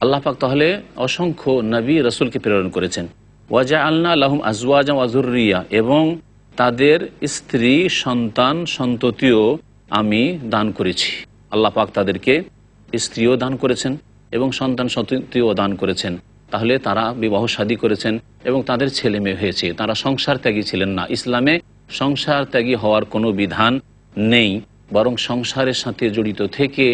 আল্লাহ পাক তাহলে অসংখ্য নবী রাসূলকে প্রেরণ করেছেন। ওয়া জাআলনা লাহুম আজওয়াজান ওয়া যুররিয়্যা, এবং তাদের স্ত্রী সন্তান সন্ততিও আমি দান করেছি। আল্লাহ পাক তাদেরকে স্ত্রীও দান করেছেন এবং সন্তান সন্ততিও দান করেছেন। তাহলে তারা বিবাহ শাদী করেছেন এবং তাদের ছেলে মেয়ে হয়েছে, তারা সংসার ত্যাগী ছিলেন না। ইসলামে সংসার ত্যাগী হওয়ার কোনো বিধান নেই, বরং সংসারের সাথে জড়িত থেকে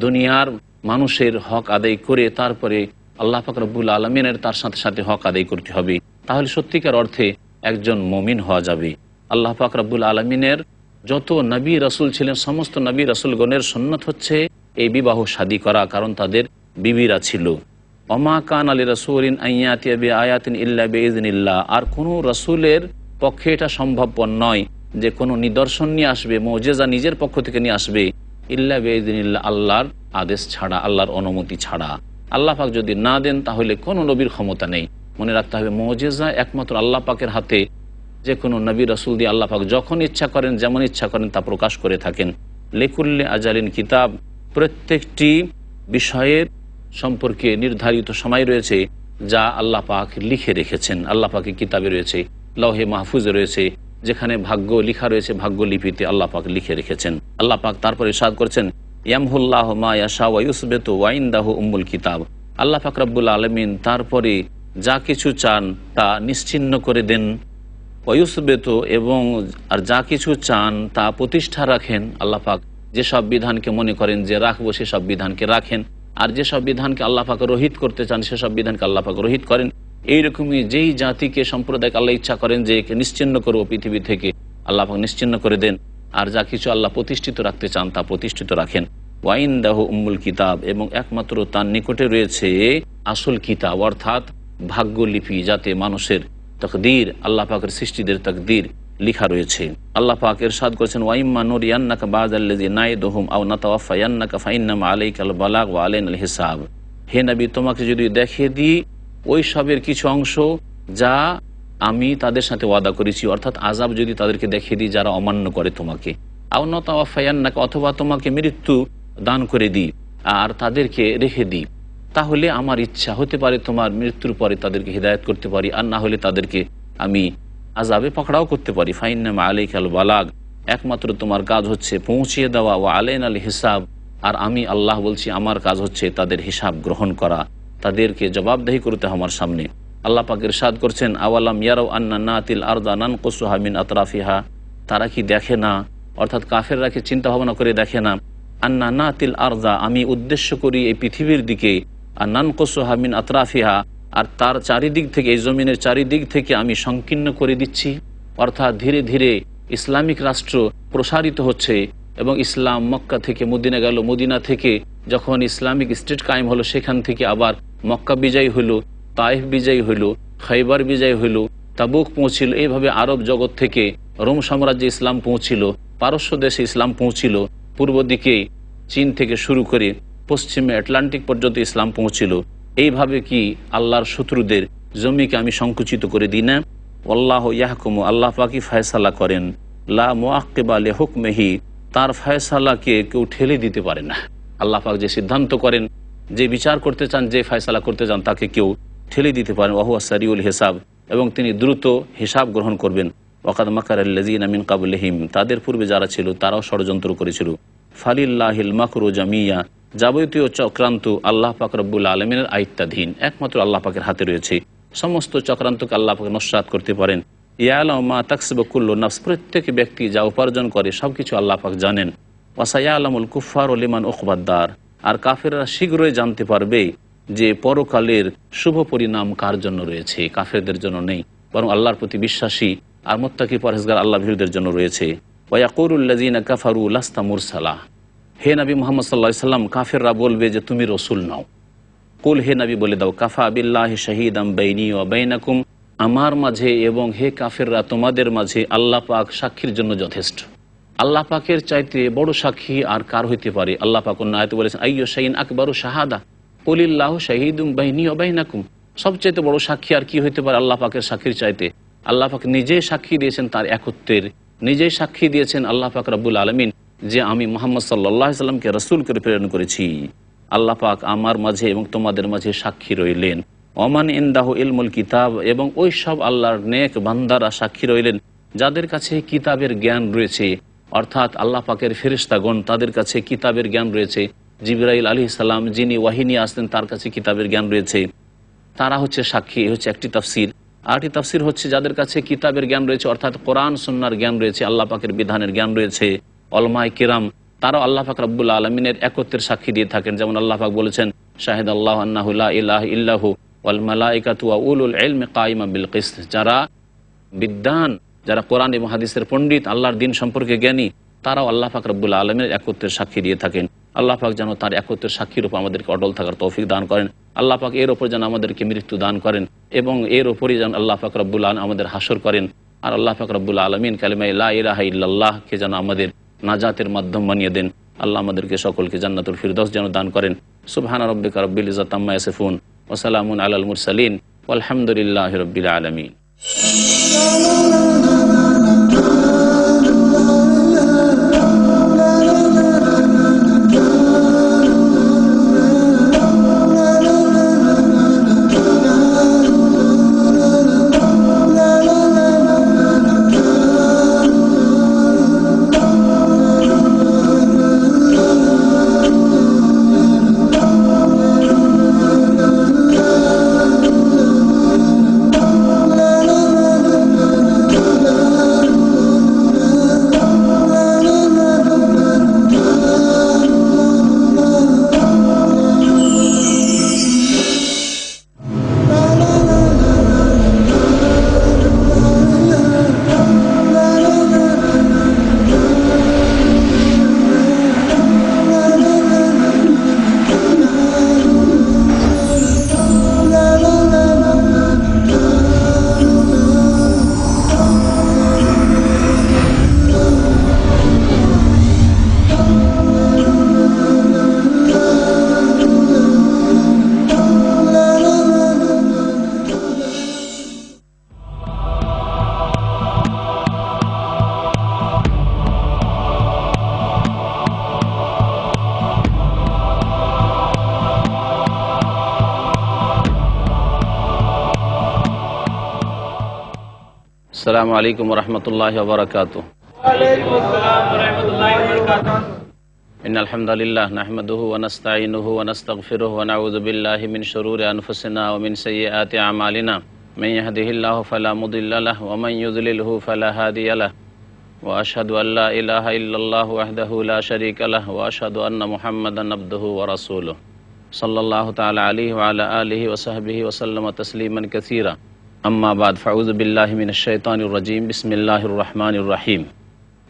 দুনিয়ার মানুষের হক আদায় করে তারপরে আল্লাহ পাক রব্বুল আলামিনের তার সাথে সাথে হক আদায় করতে হবে, তাহলে সত্যিকার অর্থে একজন মুমিন হওয়া যাবে। আল্লাহ পাক রব্বুল আলামিনের যত নবী রাসূল ছিলেন সমস্ত নবী রাসূলগণের সুন্নাত হচ্ছে এই বিবাহ শাদী করা, কারণ তাদের বিবিরা ছিল। ওমা কানা লিরাসূলিন আন ইয়াতিয়া বিআয়াতিন ইল্লা বিইযনিল্লাহ, আর কোনো রাসূলের পক্ষে এটা সম্ভবপর নয় যে কোনো নিদর্শন নিয়ে আসবে, মুজিজা নিজের পক্ষ থেকে নিয়ে আসবে, ইল্লা বিইযনিল্লাহ, আল্লাহর আদেশ ছাড়া, আল্লাহর অনুমতি ছাড়া। আল্লাহ পাক যদি না দেন তাহলে কোনো নবীর ক্ষমতা নেই। মনে রাখতে হবে মুজিজা একমাত্র আল্লাহ পাকের হাতে। যে কোনো নবী রাসূল দিয়ে আল্লাহ পাক যখন ইচ্ছা করেন, যেমন ইচ্ছা করেন তা প্রকাশ করে থাকেন। লিকুল্লি আজালিন কিতাব, প্রত্যেকটি বিষয়ের সম্পর্কে নির্ধারিত সময় রয়েছে যা আল্লাহ পাক লিখে রেখেছেন। আল্লাহ পাকের কিতাবে রয়েছে, লৌহে মাহফুজে রয়েছে, যেখানে ভাগ্য লিখা রয়েছে, ভাগ্যলিপিতে আল্লাহ পাক লিখে রেখেছেন। আল্লাহ পাক তারপরে ইরশাদ করছেন ইয়ামহুল্লাহু মা ইয়াশা ওয়া ইউসবিতু ওয়া ইনদাহু উম্মুল কিতাব। আল্লাহ পাক রব্বুল আলামিন তারপরে যা কিছু চান তা নিশ্চিহ্ন করে দেন, ওয়া ইউসবিতু, এবং আর যা কিছু চান তা প্রতিষ্ঠা রাখেন। আল্লাহ পাক যেসব বিধানকে মনে করেন যে রাখবো সেসব বিধানকে রাখেন, আর যেসব বিধানকে আল্লাহ পাক রহিত করতে চান সেসব বিধানকে আল্লাহ পাক রহিত করেন। এইরকমই যেই জাতিকে সম্প্রদায়কে আল্লাহ ইচ্ছা করেন যে একে নিশ্চিহ্ন করবো পৃথিবী থেকে, আল্লাহ পাক নিশ্চিহ্ন করে দেন, আর যা কিছু আল্লাহ প্রতিষ্ঠিত রাখতে চান তা প্রতিষ্ঠিত রাখেন। ওয়া ইনদাহু উম্মুল কিতাব, এবং একমাত্র তার নিকটে রয়েছে আসল কিতাব, অর্থাৎ ভাগ্যলিপি, যাতে মানুষের তাকদীর, আল্লাহ পাকের সৃষ্টিদের তাকদীর লিখা রয়েছে। আল্লাহ পাক ইরশাদ করেছেন ওয়া ইম্মা নুরিয়ান্নাকা বা'দাল্লাযী নাইদুহুম আও নাতাওয়াফায়ান্নাকা ফাইন্নামা আলাইকাল বালাগ ওয়া আলাইনাল হিসাব। হে নবী, তোমাকে যদি দেখিয়ে দিই ওই সবের কিছু অংশ যা আমি তাদের সাথে ওয়াদা করেছি, অর্থাৎ আযাব যদি তাদেরকে দেখিয়ে দিই যারা অমান্য করে তোমাকে, আও নাতাওয়াফায়ান্নাকা, অথবা তোমাকে মৃত্যু দান করে দিই আর তাদেরকে রেখে দিই, তাহলে আমার ইচ্ছা হতে পারে তোমার মৃত্যুর পরে তাদেরকে হিদায়ত করতে পারি, আর না হলে তাদেরকে আমি আযাবে পাকড়াও করতে পারি। ফাইন্নামা আলাইকাল বালাগ, একমাত্র তোমার কাজ হচ্ছে পৌঁছিয়ে দেওয়া, ওয়া আলাইনাল হিসাব, আর আমি আল্লাহ বলছি আমার কাজ হচ্ছে তাদের হিসাব গ্রহণ করা, তাদেরকে জবাবদেহি করতে আমার সামনে। আল্লাহ পাক ইরশাদ করছেন, আওয়ালাম ইয়ারাউ আন্না নাতিল আরদা নানকুসুহা মিন আতরাফিহা, তারা কি দেখে না, অর্থাৎ কাফেররা কি চিন্তা ভাবনা করে দেখে না, আন্না নাতিল আরদা, আমি উদ্দেশ্য করি এই পৃথিবীর দিকে, আর নানকুসুহা মিন আতরাফিহা, আর তার চারিদিক থেকে, এই জমিনের চারিদিক থেকে আমি সংকীর্ণ করে দিচ্ছি। অর্থাৎ ধীরে ধীরে ইসলামিক রাষ্ট্র প্রসারিত হচ্ছে এবং ইসলাম মক্কা থেকে মদিনা গেল, মদিনা থেকে যখন ইসলামিক স্টেট কায়েম হলো, সেখান থেকে আবার মক্কা বিজয়ী হইল, তায়েফ বিজয়ী হইল, খাইবার বিজয়ী হইল, তাবুক পৌঁছিল, এইভাবে আরব জগৎ থেকে রোম সাম্রাজ্যে ইসলাম পৌঁছিল, পারস্য দেশে ইসলাম পৌঁছিল, পূর্ব দিকে চীন থেকে শুরু করে পশ্চিমে আটলান্টিক পর্যন্ত ইসলাম পৌঁছিল। এইভাবে কি আল্লাহর শত্রুদের জমিকে আমি সংকুচিত করে দিই না? আল্লাহ ইয়াহকুমু, আল্লাহ পাকই ফয়সালা করেন, লা মুআক্কিবা লিহুকমিহি, তার ফয়সালাকে কেউ ঠেলে দিতে পারে না। আল্লাহ পাক যে সিদ্ধান্ত করেন, যে বিচার করতে চান, যে ফয়সালা করতে চান, তাকে কেউ ঠেলে দিতে পারেন। ওয়া হুয়া সারিউল হিসাব, এবং তিনি দ্রুত হিসাব গ্রহণ করবেন। ওয়াকাদ মাকারাল্লাযীনা মিন ক্বাবলিহিম, তাদের পূর্বে যারা ছিল তারাও ষড়যন্ত্র করেছিল। ফালিল্লাহিল মাকরু জামিয়া, যাবতীয় চক্রান্ত আল্লাহ পাক রব্বুল আলামিনের আয়ত্তাধীন, একমাত্র আল্লাহ পাকের হাতে রয়েছে। সমস্ত চক্রান্তকে আল্লাহ পাক নস্যাৎ করতে পারেন। ইয়ালামু মা তাকসিবু কুল্লু নাফস, প্রত্যেক ব্যক্তি যা উপার্জন করে সব কিছু আল্লাহ পাক জানেন। ওয়া সায়ালামুল কুফফারু লিমান উকবাদ-দার, আর কাফেররা শীঘ্রই জানতে পারবে যে পরকালের শুভ পরিণাম কার জন্য রয়েছে, কাফেরদের জন্য নেই, বরং আল্লাহর প্রতি বিশ্বাসী আর মুত্তাকি পরহেজগার আল্লাহ ভীরুদের জন্য রয়েছে। ওয়া ইয়াকুলুল্লাযীনা কাফারু লাস্তা মুরসালা, হে নবী মুহাম্মদ সাল্লাল্লাহু আলাইহি সাল্লাম, কাফেররা বলবে যে তুমি রসুল নাও। কুল, হে নবী বলে দাও, কাফা বিল্লাহি শাহীদাম বাইনি ওয়া বাইনাকুম, আমার মাঝে এবং হে কাফেররা তোমাদের মাঝে আল্লাহ পাক সাক্ষীর জন্য যথেষ্ট। আল্লাহ পাকের চাইতে বড় সাক্ষী আর কার হইতে পারে? আল্লাহ পাক অন্য আয়াতে বলেছেন, আইয়ু শাইইন আকবারু শাহাদা কুলিল্লাহু শাহীদুম বাইনি ওয়া বাইনাকুম, সবচাইতে বড় সাক্ষী আর কি হইতে পারে আল্লাহ পাকের সাক্ষীর চাইতে? আল্লাহ পাক নিজেই সাক্ষী দিয়েছেন তার একত্বের, নিজেই সাক্ষী দিয়েছেন আল্লাহ পাক রব্বুল আলামিন যে আমি মুহাম্মদ সাল্লাল্লাহু আলাইহি সাল্লামকে রাসূল করে প্রেরণ করেছি। আল্লাহ পাক আমার মাঝে এবং তোমাদের মাঝে সাক্ষী রইলেন। ওমান ইনদাহু ইলমুল কিতাব, এবং ওই সব আল্লাহর নেক বান্দারা সাক্ষী রইলেন যাদের কাছে কিতাবের জ্ঞান রয়েছে, অর্থাৎ আল্লাহ পাকের ফেরেশতাগণ তাদের কাছে কিতাবের জ্ঞান রয়েছে। জিবরাইল আলাইহিস সালাম যিনি ওয়াহী নিয়ে আসতেন তার কাছে কিতাবের জ্ঞান রয়েছে, তারা হচ্ছে সাক্ষী। হচ্ছে একটি তাফসীর। আরেকটি তাফসীর হচ্ছে যাদের কাছে কিতাবের জ্ঞান রয়েছে, অর্থাৎ কোরআন সুন্নাহর জ্ঞান রয়েছে, আল্লাহ পাকের বিধানের জ্ঞান রয়েছে, উলামায়ে কিরাম তারাও আল্লাহ পাক রব্বুল আলামিনের একত্বের সাক্ষী দিয়ে থাকেন। যেমন আল্লাহ পাক বলেছেন, শাহিদাল্লাহু আন্নাহু লা ইলাহা ইল্লাহু ওয়াল মালায়েকাতু ওয়া উলুল ইলমি কায়িমান বিল কিসত, যারা বিদ্বান, যারা কোরআন এবং হাদিসের পণ্ডিত, আল্লাহর দ্বীন সম্পর্কে জ্ঞানী, তারাও আল্লাহ পাক রব্বুল আলামিনের একত্বের সাক্ষী দিয়ে থাকেন। আল্লাহ পাক যেন তার একত্বের সাক্ষীর উপর আমাদেরকে অটল থাকার তৌফিক দান করেন। আল্লাহ পাক এর ওপর যেন আমাদেরকে মৃত্যু দান করেন এবং এর ওপরই যেন আল্লাহ পাক রব্বুল আলামিন আমাদের হাসর করেন। আর আল্লাহ পাক রব্বুল আলামিন কালিমা লা ইলাহা ইল্লাল্লাহকে যেন আমাদের নাজাতের মাধ্যম বানিয়ে দেন। আল্লাহ আমাদেরকে সকলকে জান্নাতুল ফিরদৌস যেন দান করেন। সুবহানা রাব্বিকা রাব্বিল ইজ্জাতি আম্মা ইয়াসিফুন ওয়া সালামুন আলাল মুরসালিন ওয়ালহামদুলিল্লাহি রাব্বিল আলামিন। আসসালামু আলাইকুম ওয়া রাহমাতুল্লাহি ওয়া বারাকাতুহু। ওয়ালাইকুম আসসালাম ওয়া রাহমাতুল্লাহি ওয়া বারাকাতুহু। ইন্নাল হামদালিল্লাহ নাহমাদুহু ওয়া নাস্তাঈনুহু ওয়া নাস্তাগফিরুহু ওয়া নাউযু বিল্লাহি মিন শুরুরি আনফুসিনা ওয়া মিন সাইয়্যাতি আ'মালিনা। মান ইয়াহদিহিল্লাহু ফালা মুদিল্লা লাহু ওয়া মান ইউদ্লিলহু ফালা হাদিয়া লাহু। ওয়া আশহাদু আল্লা ইলাহা ইল্লাল্লাহু ওয়াহদাহু লা শারীকা লাহু ওয়া আশহাদু আন্না মুহাম্মাদান আবদুহু ওয়া রাসূলুহু। সাল্লাল্লাহু তাআলা আলাইহি ওয়া আলা আলিহি ওয়া সাহবিহি ওয়া সাল্লামা তাসলিমান কাসীরা। আম্মা বাদ, ফাউযু বিল্লাহি মিনাশ শাইতানির রাজীম। বিসমিল্লাহির রহমানির রহিম।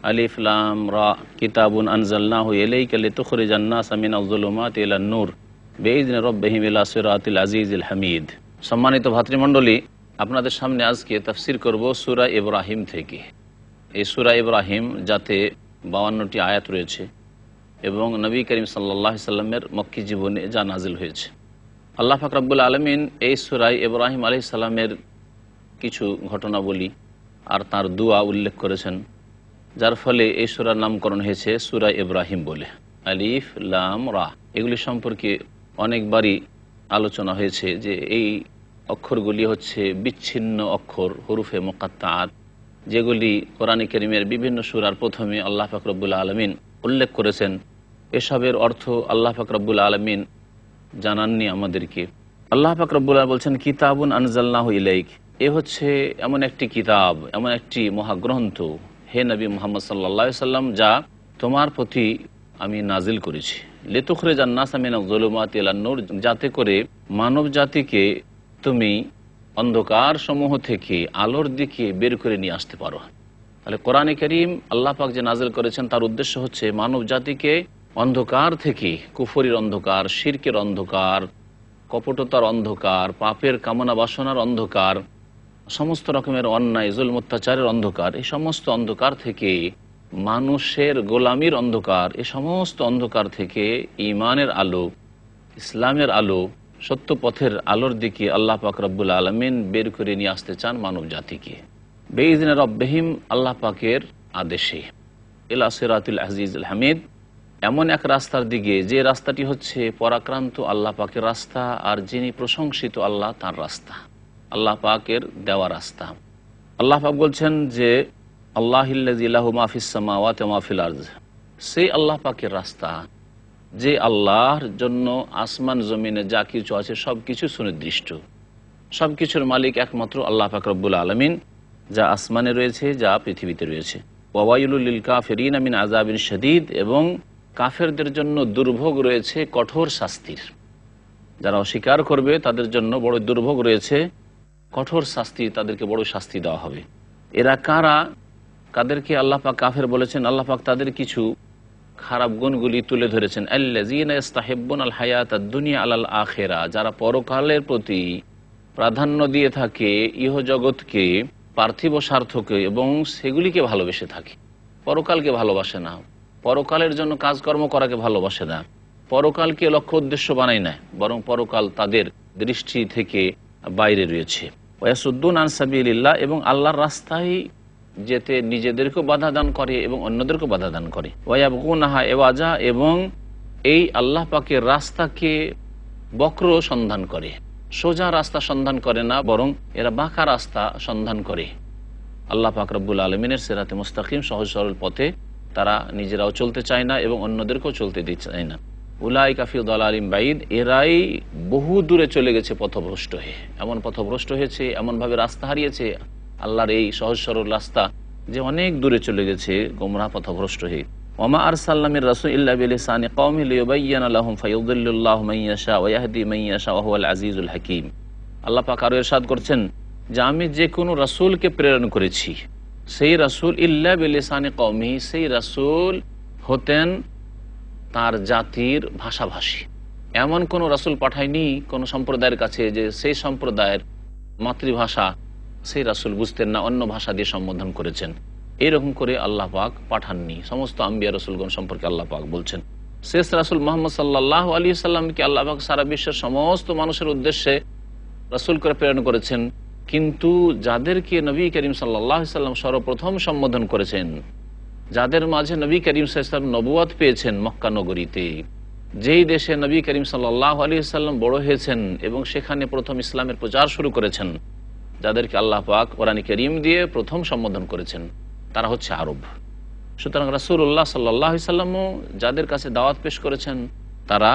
আলিফ লাম রা কিতাবুন আনজালনাহু ইলাইকা লিতুখরিজান নাসা মিনাজ যুলুমাতি ইলান নূর বিইذনি রাব্বিহিম ইলা সিরাতিল আজিজিল হামিদ। সম্মানিত ভাতৃমণ্ডলী, আপনাদের সামনে আজকে তাফসীর করব সূরা ইব্রাহিম থেকে। এই সূরা ইব্রাহিম যাতে 52টি আয়াত রয়েছে এবং নবী করিম সাল্লাল্লাহু আলাইহি সাল্লামের মক্কি জীবনে যা নাজিল হয়েছে। আল্লাহ পাক রব্বুল আলামিন এই সূরা ইব্রাহিম আলাইহিস সালামের কিছু ঘটনাবলী আর তার দোয়া উল্লেখ করেছেন, যার ফলে এই সূরার নামকরণ হয়েছে সূরা ইব্রাহিম বলে। আলিফ লাম রা এগুলি সম্পর্কে অনেকবারই আলোচনা হয়েছে যে এই অক্ষরগুলি হচ্ছে বিচ্ছিন্ন অক্ষর, হুরুফে মুকাত্তাআত, যেগুলি কোরআনে কারীমের বিভিন্ন সূরার প্রথমে আল্লাহ পাক রব্বুল আলামিন উল্লেখ করেছেন। এসবের অর্থ আল্লাহ পাক রব্বুল আলামিন জানাননি আমাদেরকে। আল্লাহ পাক রব্বুল আলামিন বলছেন কিতাবুন আনজালনাহু ইলাইক, এ হচ্ছে এমন একটি কিতাব, এমন একটি মহাগ্রন্থ হে নবী মুহাম্মদ সাল্লাল্লাহু আলাইহি সাল্লাম, যা তোমার প্রতি আমি নাজিল করেছি। লিতুখরিজান নাসা মিনাজ যুলুমাতি ইলান নূর, যাতে করে মানব জাতিকে তুমি অন্ধকার সমূহ থেকে আলোর দিকে বের করে নিয়ে আসতে পারো। তাহলে কোরআনে কারীম আল্লাহ পাক যে নাজিল করেছেন তার উদ্দেশ্য হচ্ছে মানব জাতিকে অন্ধকার থেকে, কুফরির অন্ধকার, শিরকের অন্ধকার, কপটতার অন্ধকার, পাপের কামনা বাসনার অন্ধকার, সমস্ত রকমের অন্যায় জুলম অত্যাচারের অন্ধকার, এই সমস্ত অন্ধকার থেকে, মানুষের গোলামির অন্ধকার, এই সমস্ত অন্ধকার থেকে ঈমানের আলো, ইসলামের আলো, সত্য পথের আলোর দিকে আল্লাহ পাক রব্বুল আলামিন বের করে নিয়ে আসতে চান মানব জাতিকে। বিইذনি রাব্বিহিম, আল্লাহ পাকের আদেশে, ইলা সিরাতিল আজিজিল হামিদ, এমন এক রাস্তার দিকে যে রাস্তাটি হচ্ছে পরাক্রান্ত আল্লাহ পাকের রাস্তা, আর যিনি প্রশংসিত আল্লাহ তার রাস্তা, আল্লাহ পাকের দেওয়া রাস্তা। আল্লাহ পাক বলছেন যে আল্লাহিল্লাযী লাহু মা ফিস সামাওয়াতি ওয়া মা ফিল আরদ, সেই আল্লাহ পাকের রাস্তা যে আল্লাহর জন্য আসমান জমিনে যা কিছু আছে সব কিছু সুনির্দিষ্ট, সব কিছুর মালিক একমাত্র আল্লাহ পাক রব্বুল আলামিন, যা আসমানে রয়েছে, যা পৃথিবীতে রয়েছে। ওয়া ওয়াইলুল লিল কাফিরিনা মিন আযাবিন শাদীদ, এবং কাফেরদের জন্য দুর্ভোগ রয়েছে কঠোর শাস্তির। যারা অস্বীকার করবে তাদের জন্য বড় দুর্ভোগ রয়েছে, কঠোর শাস্তি, তাদেরকে বড় শাস্তি দেওয়া হবে। এরা কারা? কাদেরকে আল্লাহ পাক কাফের বলেছেন? আল্লাহ পাক তাদের কিছু খারাপ গুণগুলি তুলে ধরেছেন। আল্লাযীনা ইস্তাহিব্বুনাল হায়াতাদ দুনিয়া আলাল আখিরা, যারা পরকালের প্রতি প্রাধান্য দিয়ে থাকে, ইহজগৎকে, পার্থিব স্বার্থকে, এবং সেগুলিকে ভালোবেসে থাকে। পরকালকে ভালোবাসে না, পরকালের জন্য কাজকর্ম করাকে ভালোবাসে না, পরকালকে লক্ষ্য উদ্দেশ্য বানায় না, বরং পরকাল তাদের দৃষ্টি থেকে বাইরে রয়েছে। ওয়াসুদ্দুন আন সাবিলিল্লাহ, এবং আল্লাহর রাস্তায় যেতে নিজেদেরকেও বাধা দান করে এবং অন্যদেরকেও বাধা দান করে। ওয়ায়াবগুনাহা এওয়াজা, এবং এই আল্লাহ পাকের রাস্তাকে বক্র সন্ধান করে, সোজা রাস্তা সন্ধান করে না, বরং এরা বাঁকা রাস্তা সন্ধান করে। আল্লাহ পাক রব্বুল আলামিনের সিরাতে মুস্তাকিম, সহজ সরল পথে তারা নিজেরাও চলতে চায় না এবং অন্যদেরকেও চলতে দিতে চায় না। উলাইকা ফি দালালিম বাঈদ, এরাই বহু দূরে চলে গেছে পথভ্রষ্ট হয়ে, এমন পথভ্রষ্ট হয়েছে, এমনভাবে রাস্তা হারিয়েছে আল্লাহর এই সহজ সরল রাস্তা, যে অনেক দূরে চলে গেছে গোমরাহ পথভ্রষ্ট হয়ে। ওমা আরসালনা মির রাসূলিন ইল্লা বিলিসানি কওমিহি লিয়ুবায়্যিনা লাহুম ফায়ুযিল্লুল্লাহু মান ইয়াশা ওয়া ইয়াহদি মান ইয়াশা ওয়া হুয়াল আজিজুল হাকীম। আল্লাহ পাক আরো ইরশাদ করছেন যে আমি যে কোনো রাসূলকে প্রেরণ করেছি, সেই রাসূল ইল্লা বিলিসানি কওমিহি, সেই রাসূল হতেন তার জাতির ভাষাভাষী। এমন কোন রাসূল পাঠায়নি কোন সম্প্রদায়ের কাছে যে সেই সম্প্রদায়ের মাতৃভাষা সেই রাসূল বুঝতেন না, অন্য ভাষা দিয়ে সম্বোধন করেছেন। এরকম করে আল্লাহ পাক পাঠাননি। সমস্ত আম্বিয়া রাসূলগণ সম্পর্কে আল্লাহ পাক বলছেন। শেষ রাসূল মুহাম্মদ সাল্লাল্লাহু আলাইহি সাল্লামকে আল্লাহ পাক সারা বিশ্বের সমস্ত মানুষের উদ্দেশ্যে রাসূল করে প্রেরণ করেছেন, কিন্তু যাদেরকে নবী করিম সাল্লাল্লাহু আলাইহি সাল্লাম সর্বপ্রথম সম্বোধন করেছেন, যাদের মাঝে নবী করিম সাল্লাল্লাহু আলাইহি সাল্লাম নবুয়ত পেয়েছেন মক্কা নগরীতে, যেই দেশে নবী করিম সাল্লাল্লাহু আলাইহি সাল্লাম বড় হয়েছেন এবং সেখানে প্রথম ইসলামের প্রচার শুরু করেছেন, যাদেরকে আল্লাহ পাক কোরআনে কারীম দিয়ে প্রথম সম্বোধন করেছেন তারা হচ্ছে আরব। সুতরাং রাসূলুল্লাহ সাল্লাল্লাহু আলাইহি সাল্লামও যাদের কাছে দাওয়াত পেশ করেছেন তারা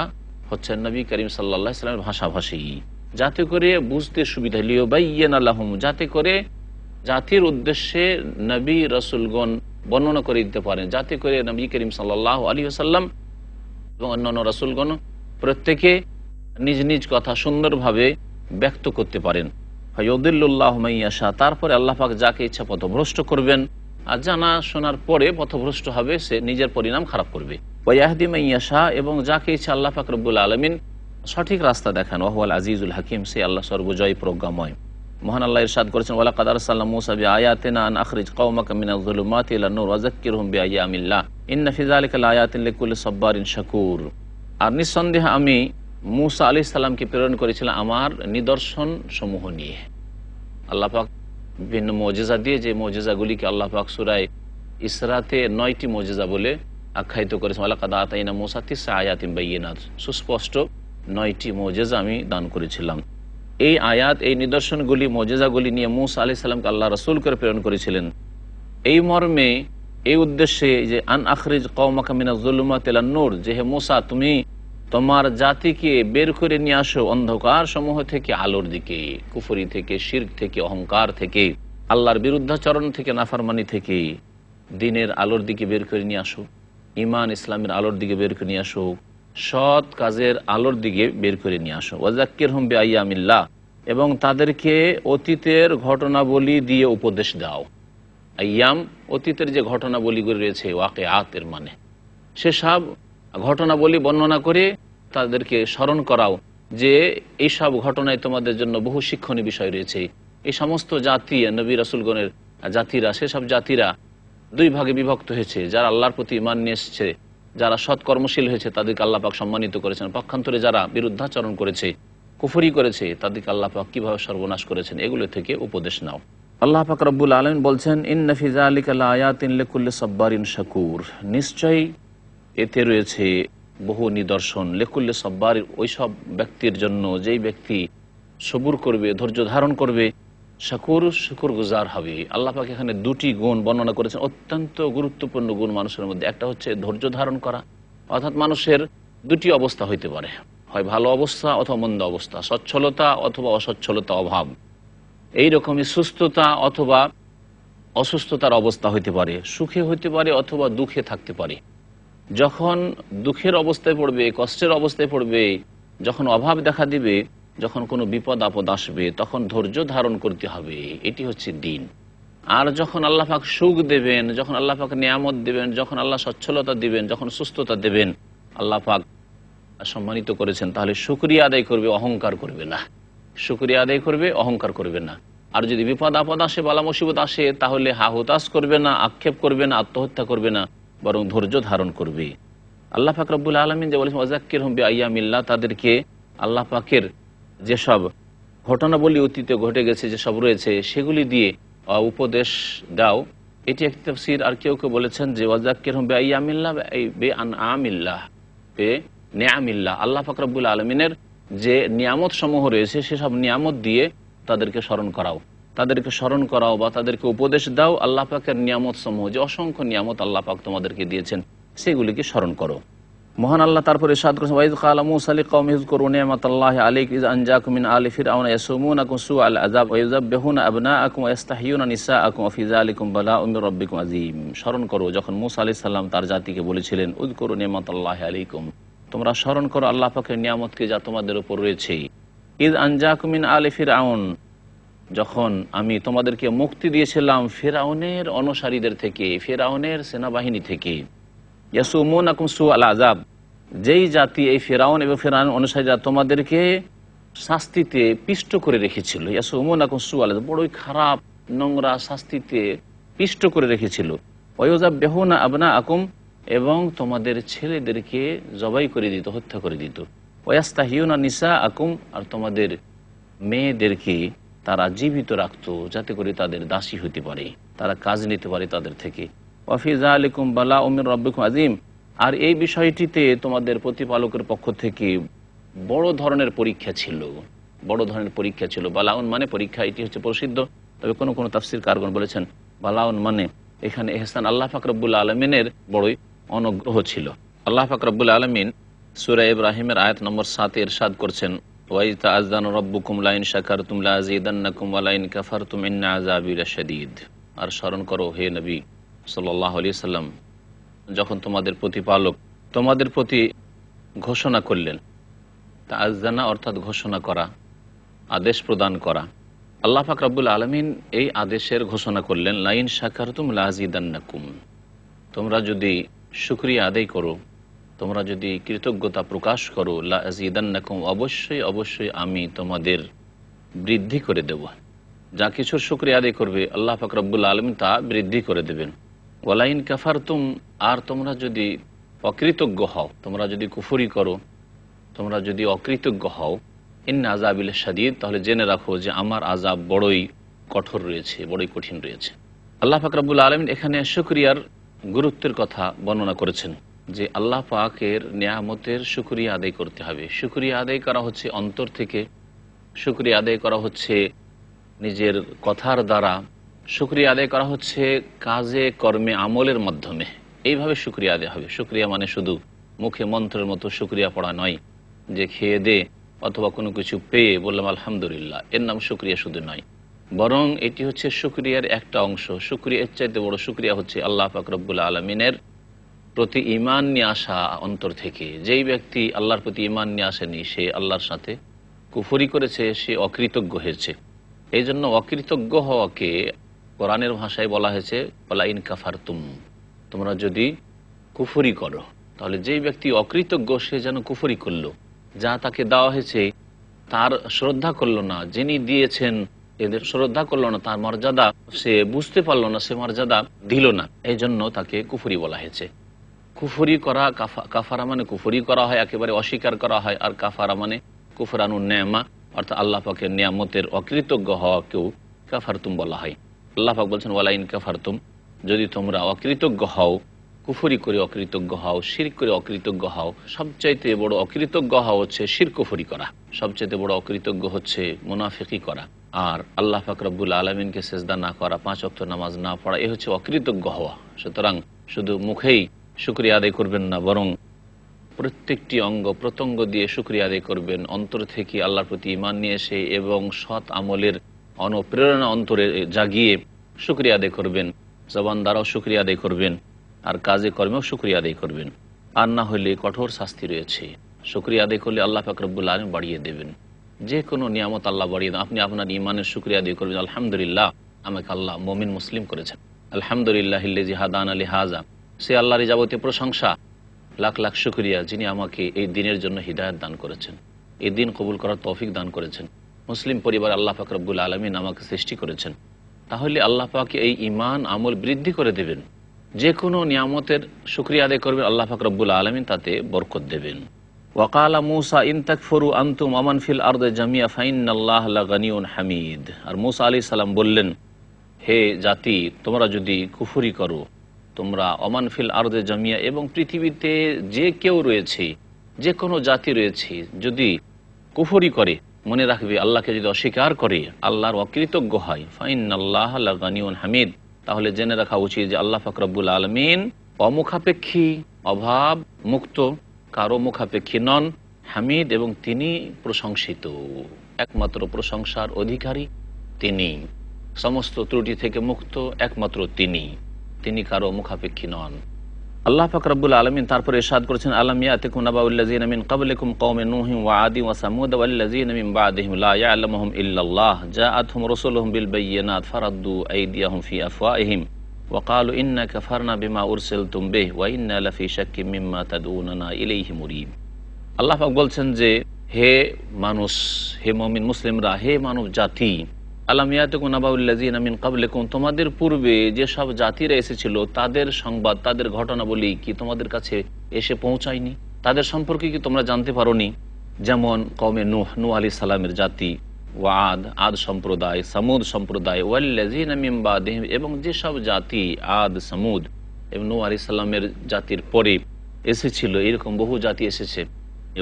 হচ্ছেন নবী করিম সাল্লাল্লাহু আলাইহি সাল্লামের ভাষাভাষী, যাতে করে বুঝতে সুবিধা, লিয়ুবায়্যিনা লাহুম, যাতে করে জাতির উদ্দেশ্যে নবী রাসূলগণ বর্ণনা করে দিতে পারেন, যাতে করে নবী করিম সাল্লাল্লাহু আলাইহি ওয়াসাল্লাম এবং অন্যান্য রাসূলগণ প্রত্যেকে নিজ নিজ কথা সুন্দরভাবে ব্যক্ত করতে পারেন। ফায়ুদিল্লুল্লাহু মান ইয়াশা, তারপরে আল্লাহ পাক যাকে ইচ্ছা পথভ্রষ্ট করবেন, আর জানা শোনার পরে পথভ্রষ্ট হবে সে নিজের পরিণাম খারাপ করবে। ওয়া ইয়াহদি মান ইয়াশা, এবং যাকে ইচ্ছা আল্লাহ পাক রব্বুল আলামিন সঠিক রাস্তা দেখান। ওয়া হুয়াল আজিজুল হাকিম, সে আল্লাহ সর্বজয় প্রজ্ঞাময়। মহান আল্লাহ ইরশাদ করেছেন, ওয়ালাকাদ আরসালনা মূসা বিআয়াতিনা আন আখরিজ কওমাকা মিনাজ যুলুমাতি ইলান নূর ওয়া যাক্কিরহুম বিআইয়ামিল্লাহ ইন্না ফি যালিকা লাআয়াতিন লিকুল্লি সাব্বারিন শাকুর। আর নিঃসন্দেহে আমি মূসা আলাইহিস সালামকে প্রেরণ করেছিলাম আমার নিদর্শন সমূহ নিয়ে। আল্লাহ পাক বিভিন্ন মুজিজা দিয়ে, যে মুজিজাগুলিকে আল্লাহ পাক সূরা ইসরাতে 9টি মুজিজা বলে আখ্যায়িত করেছেন। ওয়ালাকাদ আতাইনা মূসা তিসআ আয়াতিন বাইয়িনাত, সুস্পষ্ট 9টি মুজিজা আমি দান করেছিলাম। এই আয়াত, এই নিদর্শনগুলি, মুজিজাগুলি নিয়ে মূসা আলাইহিস সালামকে আল্লাহ রাসূল করে প্রেরণ করেছিলেন। এই মর্মে, এই উদ্দেশ্যে যে আন আখরিজ কওমাকা মিনাজ যুলুমাতি ইলান নূর, যে হে মূসা তুমি তোমার জাতিকে বের করে নিয়ে আসো অন্ধকার সমূহ থেকে আলোর দিকে, কুফরি থেকে, শিরক থেকে, অহংকার থেকে, আল্লাহর বিরুদ্ধাচরণ থেকে, নাফরমানি থেকে দিনের আলোর দিকে বের করে নিয়ে আসো, ঈমান ইসলামের আলোর দিকে বের করে নিয়ে আসো, সৎ কাজের আলোর দিকে বের করে নিয়ে আসো। ওয়া যাক্কিরহুম বিআইয়ামিল্লাহ, এবং তাদেরকে অতীতের ঘটনাবলী দিয়ে উপদেশ দাও। আইয়াম, অতীতের যে ঘটনাবলীগুলি রয়েছে, ওয়াকিআতের মানে, সেসব ঘটনাবলী বর্ণনা করে তাদেরকে স্মরণ করাও যে এইসব ঘটনায় তোমাদের জন্য বহু শিক্ষণীয় বিষয় রয়েছে। এই সমস্ত জাতি, নবী রাসূলগণের জাতিরা, সেসব জাতিরা দুই ভাগে বিভক্ত হয়েছে। যারা আল্লাহর প্রতি ঈমান নিয়ে এসেছে, যারা সৎ কর্মশীল হয়েছে, তাদেরকে আল্লাহ পাক সম্মানিত করেছেন। পক্ষান্তরে যারা বিরুদ্ধাচরণ করেছে, কুফরি করেছে, তাদেরকে আল্লাহ পাক কীভাবে সর্বনাশ করেছেন, এগুলো থেকে উপদেশ নাও। আল্লাহ পাক রব্বুল আলামিন বলছেন, ইন্না ফি যালিকা লাআয়াতিন লিকুল্লি সাব্বারিন শাকুর, নিশ্চয়ই এতে রয়েছে বহু নিদর্শন, লিকুল্লি সাব্বারিন, ওই সব ব্যক্তির জন্য যেই ব্যক্তি সবুর করবে, ধৈর্য ধারণ করবে, শাকুর, শুকরগুজার হবে। আল্লাহ পাক এখানে দুটি গুণ বর্ণনা করেছেন, অত্যন্ত গুরুত্বপূর্ণ গুণ মানুষের মধ্যে। একটা হচ্ছে ধৈর্য ধারণ করা, অর্থাৎ মানুষের দুটি অবস্থা হইতে পারে, হয় ভালো অবস্থা অথবা মন্দ অবস্থা, সচ্ছলতা অথবা অসচ্ছলতা, অভাব, এইরকমই সুস্থতা অথবা অসুস্থতার অবস্থা হইতে পারে, সুখে হইতে পারে অথবা দুঃখে থাকতে পারে। যখন দুঃখের অবস্থায় পড়বে, কষ্টের অবস্থায় পড়বে, যখন অভাব দেখা দিবে, যখন কোনো বিপদ আপদ আসবে, তখন ধৈর্য ধারণ করতে হবে। এটি হচ্ছে দিন। আর যখন আল্লাহ পাক সুখ দেবেন, যখন আল্লাহ পাক নিয়ামত দেবেন, যখন আল্লাহ সচ্ছলতা দিবেন, যখন সুস্থতা দেবেন, আল্লাহ পাক সম্মানিত করেছেন, তাহলে শুকরিয়া আদায় করবে, অহংকার করবে না। শুকরিয়া আদায় করবে, অহংকার করবে না। আর যদি বিপদ আপদ আসে, বালা মুসিবত আসে, তাহলে হাহুতাশ করবে না, আক্ষেপ করবে না, আত্মহত্যা করবে না, বরং ধৈর্য ধারণ করবে। আল্লাহ পাক রব্বুল আলামিন যে বলেছেন, ওয়া যাক্কিরহুম বিআইয়ামিল্লাহ, তাদেরকে আল্লাহ পাকের যেসব ঘটনাবলী অতীতে ঘটে গেছে, যেসব রয়েছে, সেগুলি দিয়ে উপদেশ দাও। এটি একটি তাফসীর। আর কেউ কেউ বলেছেন যে ওয়া যাক্কিরহুম বিআইয়ামিল্লাহ, বিআনআমিল্লাহ, বিনিআমিল্লাহ, আল্লাহ পাক রব্বুল আলামিনের যে নিয়ামত সমূহ রয়েছে, সেসব নিয়ামত দিয়ে তাদেরকে স্মরণ করাও, তাদেরকে স্মরণ করাও বা তাদেরকে উপদেশ দাও। আল্লাহ পাকের নিয়ামত সমূহ, যে অসংখ্য নিয়ামত আল্লাহ পাক তোমাদেরকে দিয়েছেন, সেগুলিকে স্মরণ করো। মহান আল্লাহ তারপরে ইরশাদ করেছেন, ওয়াইয ক্বালা মূসা লিকওমিহি যকুরু নি'মাতাল্লাহি আলাইকুম ইয আনজাকুম মিন আলি ফিরআউনা ইয়াসুমুনাকুম সুআল আযাব ওয়া ইউযাব্বিহুনা আবনাআকুম ওয়া ইস্তাহয়ুনা নিসাআকুম ওয়া ফি যালিকুম বালাউম মির রাব্বিকুম আযীম। স্মরণ করো যখন মূসা আলাইহিস সালাম তার জাতিকে বলেছিলেন, উযকুরু নি'মাতাল্লাহি আলাইকুম, তোমরা স্মরণ করো আল্লাহ পাকের নিয়ামতকে যা তোমাদের উপর রয়েছে। ইয আনজাকুম মিন আলি ফিরআউন, যখন আমি তোমাদেরকে মুক্তি দিয়েছিলাম ফিরআউনের অনুসারীদের থেকে, ফিরআউনের সেনাবাহিনী থেকে। ইয়াসুমুনাকুম সুআল আযাব, যেই জাতি, এই ফিরআউন এবং ফিরআউন অনুসারীরা তোমাদেরকে শাস্তিতে পিষ্ট করে রেখেছিল। ইয়াসুমুনাকুম সুআল আযাব, বড়ই খারাপ নোংরা শাস্তিতে পিষ্ট করে রেখেছিল। ওয়া ইউযাব্বিহুনা আবনাআকুম, এবং তোমাদের ছেলেদেরকে জবাই করে দিত, হত্যা করে দিত। ওয়া ইস্তাহয়ুনা নিসাআকুম, আর তোমাদের মেয়েদেরকে তারা জীবিত রাখতো, যাতে করে তাদের দাসী হতে পারে, তারা কাজ নিতে পারে তাদের থেকে। ওয়া ফি যালিকুম বালাউম মির রাব্বিকুম আযীম, আর এই বিষয়টিতে তোমাদের প্রতিপালকের পক্ষ থেকে বড় ধরনের পরীক্ষা ছিল। বড় ধরনের পরীক্ষা ছিল। বালাউন মানে পরীক্ষা, এটি হচ্ছে প্রসিদ্ধ। তবে কোনো কোনো তাফসীর কারগণ বলেছেন বালাউন মানে এখানে এহসান, আল্লাহ পাক রব্বুল আলমিনের বড়ই অনুগ্রহ ছিল। আল্লাহ পাক রব্বুল আলমিন সূরা ইব্রাহিমের আয়াত নম্বর 7 ইরশাদ করছেন, ওয়াইয তাআযানা রাব্বুকুম লাইন শাকারতুম লাযীদান্নাকুম ওয়া লাইন কাফারতুম ইন্না আযাবি লাশাদীদ। আর স্মরণ করো হে নবী সাল্লাল্লাহু আলাইহি সাল্লাম, যখন তোমাদের প্রতিপালক তোমাদের প্রতি ঘোষণা করলেন। তাআযানা অর্থাৎ ঘোষণা করা, আদেশ প্রদান করা। আল্লাহ পাক রব্বুল আলামিন এই আদেশের ঘোষণা করলেন, লাইন শাকারতুম লাযীদান্নাকুম, তোমরা যদি শুকরিয়া আদায় করো, তোমরা যদি কৃতজ্ঞতা প্রকাশ করো, লাযীদান্নাকুম অবশ্যই অবশ্যই আমি তোমাদের বৃদ্ধি করে দেব। যা কিছুর শুকরিয়া আদায় করবে আল্লাহ পাক রব্বুল আলামিন তা বৃদ্ধি করে দেবেন। ওয়ালাইন কাফারতুম, আর তোমরা যদি অকৃতজ্ঞ হও, তোমরা যদি কুফরি করো, তোমরা যদি অকৃতজ্ঞ হও, ইন্না আযাবি লাশাদীদ, তাহলে জেনে রাখো যে আমার আযাব বড়ই কঠোর রয়েছে, বড়ই কঠিন রয়েছে। আল্লাহ পাক রব্বুল আলামিন এখানে শুকরিয়ার গুরুত্বের কথা বর্ণনা করেছেন যে আল্লাহ পাকের নিয়ামতের শুকরিয়া আদায় করতে হবে। শুকরিয়া আদায় করা হচ্ছে অন্তর থেকে, শুকরিয়া আদায় করা হচ্ছে নিজের কথার দ্বারা, শুকরিয়া আদায় করা হচ্ছে কাজে কর্মে আমলের মাধ্যমে। এইভাবে শুকরিয়া আদায় হবে। শুকরিয়া মানে শুধু মুখে মন্ত্রের মতো শুকরিয়া পড়া নয়, যে খেয়ে দে অথবা কোনো কিছু পেয়ে বললাম আলহামদুলিল্লাহ, এর নাম শুকরিয়া শুধু নয়, বরং এটি হচ্ছে শুকরিয়ার একটা অংশ। শুকরিয়া এর চাইতে বড় শুকরিয়া হচ্ছে আল্লাহ পাক রব্বুল আলামিনের প্রতি ঈমান নিয়ে আসা অন্তর থেকে। যেই ব্যক্তি আল্লাহর প্রতি ঈমান নিয়ে আসেনি, সে আল্লাহর সাথে কুফরি করেছে, সে অকৃতজ্ঞ হয়েছে। এই জন্য অকৃতজ্ঞ হওয়াকে কোরআনের ভাষায় বলা হয়েছে ওয়ালাইন কাফারতুম, তোমরা যদি কুফরি করো। তাহলে যেই ব্যক্তি অকৃতজ্ঞ সে যেন কুফরি করলো, যা তাকে দেওয়া হয়েছে তার শ্রদ্ধা করলো না, যিনি দিয়েছেন এদের শ্রদ্ধা করলো না, তার মর্যাদা সে বুঝতে পারলো না, সে মর্যাদা দিল না, এই জন্য তাকে কুফরি বলা হয়েছে। কুফরি করা, কাফারা মানে কুফরি করা হয়, একেবারে অস্বীকার করা হয়। আর কাফারা মানে কুফরানুন নেয়ামা, অর্থাৎ আল্লাহ পাকের নিয়ামতের অকৃতজ্ঞ হওয়াকেও কাফারতুম বলা হয়। আল্লাহ পাক বলছেন ওয়ালাইন কাফারতুম, যদি তোমরা অকৃতজ্ঞ হও, কুফরি করে অকৃতজ্ঞ হও, শিরক করে অকৃতজ্ঞ হও। সবচাইতে বড় অকৃতজ্ঞ হওয়া হচ্ছে শিরক কুফরি করা, সবচাইতে বড় অকৃতজ্ঞ হচ্ছে মুনাফিকি করা। আর আল্লাহ পাক রব্বুল আলামিনকে সেজদা না করা, 5 ওয়াক্ত নামাজ না পড়া, এ হচ্ছে অকৃতজ্ঞ হওয়া। সুতরাং শুধু মুখেই শুকরিয়া আদায় করবেন না, বরং প্রত্যেকটি অঙ্গ প্রত্যঙ্গ দিয়ে শুকরিয়া আদায় করবেন, অন্তর থেকে আল্লাহর প্রতি ঈমান নিয়ে এসে এবং সৎ আমলের অনুপ্রেরণা অন্তরে জাগিয়ে শুকরিয়া আদায় করবেন। জবান দ্বারাও শুকরিয়া আদায় করবেন, আর কাজে কর্মেও শুকরিয়া আদায় করবেন। আর না হলে কঠোর শাস্তি রয়েছে। শুকরিয়া আদায় করলে আল্লাহ পাক রব্বুল আলামিন বাড়িয়ে দেবেন, যে কোনো নিয়ামত আল্লাহ বাড়িয়ে দেন। আপনি আপনার ঈমানের শুকরিয়া আদায় করবেন, আলহামদুলিল্লাহ আমাকে আল্লাহ মুমিন মুসলিম করেছেন, আলহামদুলিল্লাহিল্লাযী হাদানা লিহাযা, সে আল্লাহর যাবতীয় প্রশংসা, লাখ লাখ শুকরিয়া যিনি আমাকে এই দিনের জন্য হিদায়াত দান করেছেন, এই দিন কবুল করার তৌফিক দান করেছেন, মুসলিম পরিবার আল্লাহ পাক রব্বুল আলামিন আমাকে সৃষ্টি করেছেন। তাহলে আল্লাহ পাক এই ঈমান আমল বৃদ্ধি করে দেবেন। যে কোনো নিয়ামতের শুকরিয়া আদায় করবেন, আল্লাহ পাক রব্বুল আলামিন তাতে বরকত দেবেন। ওয়াকালা মূসা ইন তাকফুরু আনতুম ওয়া মান ফিল আরদি জামিয়া ফাইন্নাল্লাহা লাগানিয়ুন হামিদ। আর মূসা আলাইহিস সালাম বললেন, হে জাতি, তোমরা যদি কুফরি করো, তোমরা ওমান ফিল আরদি জামিয়া, এবং পৃথিবীতে যে কেউ রয়েছে, যে কোনো জাতি রয়েছে, যদি কুফরি করে, মনে রাখবে আল্লাহকে যদি অস্বীকার করে, আল্লাহর অকৃতজ্ঞ হয়, ফাইন্নাল্লাহা লাগানিয়ুন হামিদ, তাহলে জেনে রাখা উচিত যে আল্লাহ পাক রব্বুল আলামিন অমুখাপেক্ষী, অভাব মুক্ত, কারো মুখাপেক্ষী নন, হামিদ, এবং তিনি প্রশংসিত, একমাত্র প্রশংসার অধিকারী তিনি, সমস্ত ত্রুটি থেকে মুক্ত একমাত্র তিনি কারো মুখাপেক্ষী নন। আল্লাহ পাক রব্বুল আলামিন তারপরে ইরশাদ করেছেন, আলাম ইয়াতিকুম নাবাউল্লাযীনা মিন ক্বাবলিকুম কওমে নূহিন ওয়া আদিন ওয়া সামুদ ওয়াল্লাযীনা মিন বা'দিহিম লা ইয়া'লামুহুম ইল্লাল্লাহ জাআতহুম রাসূলুহুম বিল বায়্যিনাত ফারাদ্দু আইদিয়াহুম ফি আফওয়াহিহিম ওয়া ক্বালু ইন্না কাফারনা বিমা উরসিলতুম বিহি ওয়া ইন্না লাফি শাক্কিম মিম্মা তাদউনানা ইলাইহি মুরিব। আল্লাহ পাক বলছেন যে, হে মানুষ, হে মুমিন মুসলিমরা, হে মানব জাতি, আলাম ইয়াতিকুম নাবাউল্লাযীনা মিন ক্বাবলিকুম, তোমাদের পূর্বে যেসব জাতিরা এসেছিল তাদের সংবাদ, তাদের ঘটনাবলী কি তোমাদের কাছে এসে পৌঁছায়নি? তাদের সম্পর্কে কি তোমরা জানতে পারোনি? যেমন কওমে নূহ, নূহ আলাইহিস সালামের জাতি, ওয়াদ, আদ সম্প্রদায়, সামুদ সম্প্রদায়, ওয়াল্লাযীনা মিন বা'দিহিম, এবং যেসব জাতি আদ, সামুদ এবং নূহ আলাইহিস সালামের জাতির পরে এসেছিল, এরকম বহু জাতি এসেছে।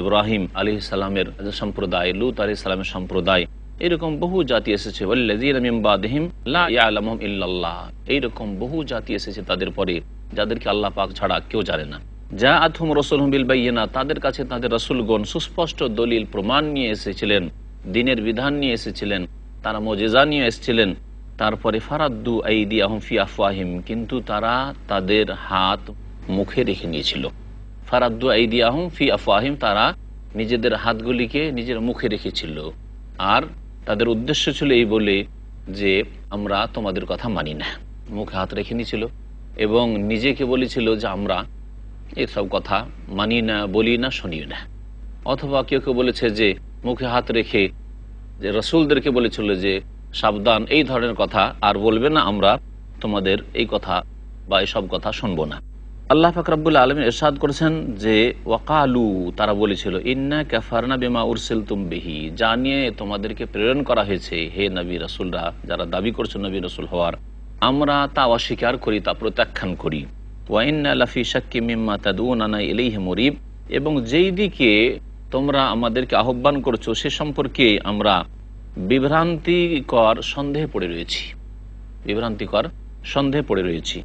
ইব্রাহিম আলাইহিস সালামের সম্প্রদায়, লূত আলাইহিস সালামের সম্প্রদায়, এরকম বহু জাতি এসেছে। ওয়াল্লাযীনা মিন বাদিহিম লা ইয়ালামুহুম ইল্লাল্লাহ, এইরকম বহু জাতি এসেছে তাদের পরে যাদেরকে আল্লাহ পাক ছাড়া কেউ জানে না। জাআতহুম রাসূলুহুম বিল বায়্যিনাত, তাদের কাছে তাদের রাসূলগণ সুস্পষ্ট দলিল প্রমাণ নিয়ে এসেছিলেন, দ্বীনের বিধান নিয়ে এসেছিলেন, তারা মুজিজা নিয়ে এসেছিলেন। তারপরে ফারাদ্দু আইদিয়াহুম ফি আফওয়াহিম, কিন্তু তারা তাদের হাত মুখে রেখে নিয়েছিল। ফারাদ্দু আইদিয়াহুম ফি আফওয়াহিম, তারা নিজেদের হাতগুলিকে নিজের মুখে রেখেছিল। আর তাদের উদ্দেশ্য ছিল এই বলে যে আমরা তোমাদের কথা মানি না, মুখে হাত রেখে নিয়েছিল এবং নিজেকে বলেছিল যে আমরা এসব কথা মানি না, বলি না, শুনি না। অথবা কেউ কেউ বলেছে যে মুখে হাত রেখে যে রসুলদেরকে বলেছিল যে সাবধান, এই ধরনের কথা আর বলবে না, আমরা তোমাদের এই কথা বা এসব কথা শুনবো না। আল্লাহ পাক রব্বুল আলামিন ইরশাদ করেছেন যে ওয়াকালু, তারা বলেছিল ইন্না কাফারনা বিমা উরসিলতুম বিহি, যা নিয়ে তোমাদেরকে প্রেরণ করা হয়েছে হে নবী রাসূলরা, যারা দাবি করছে নবী রাসূল হওয়ার, আমরা তা অস্বীকার করি, তা প্রত্যাখ্যান করি। ওয়া ইন্না লাফি শাক্কি মিম্মা তাদউনানা ইলাইহি মুরিব, এবং যেই দিকে তোমরা আমাদেরকে আহ্বান করছো সে সম্পর্কে আমরা বিভ্রান্তিকর সন্দেহে পড়ে রয়েছি, বিভ্রান্তিকর সন্দেহে পড়ে রয়েছি।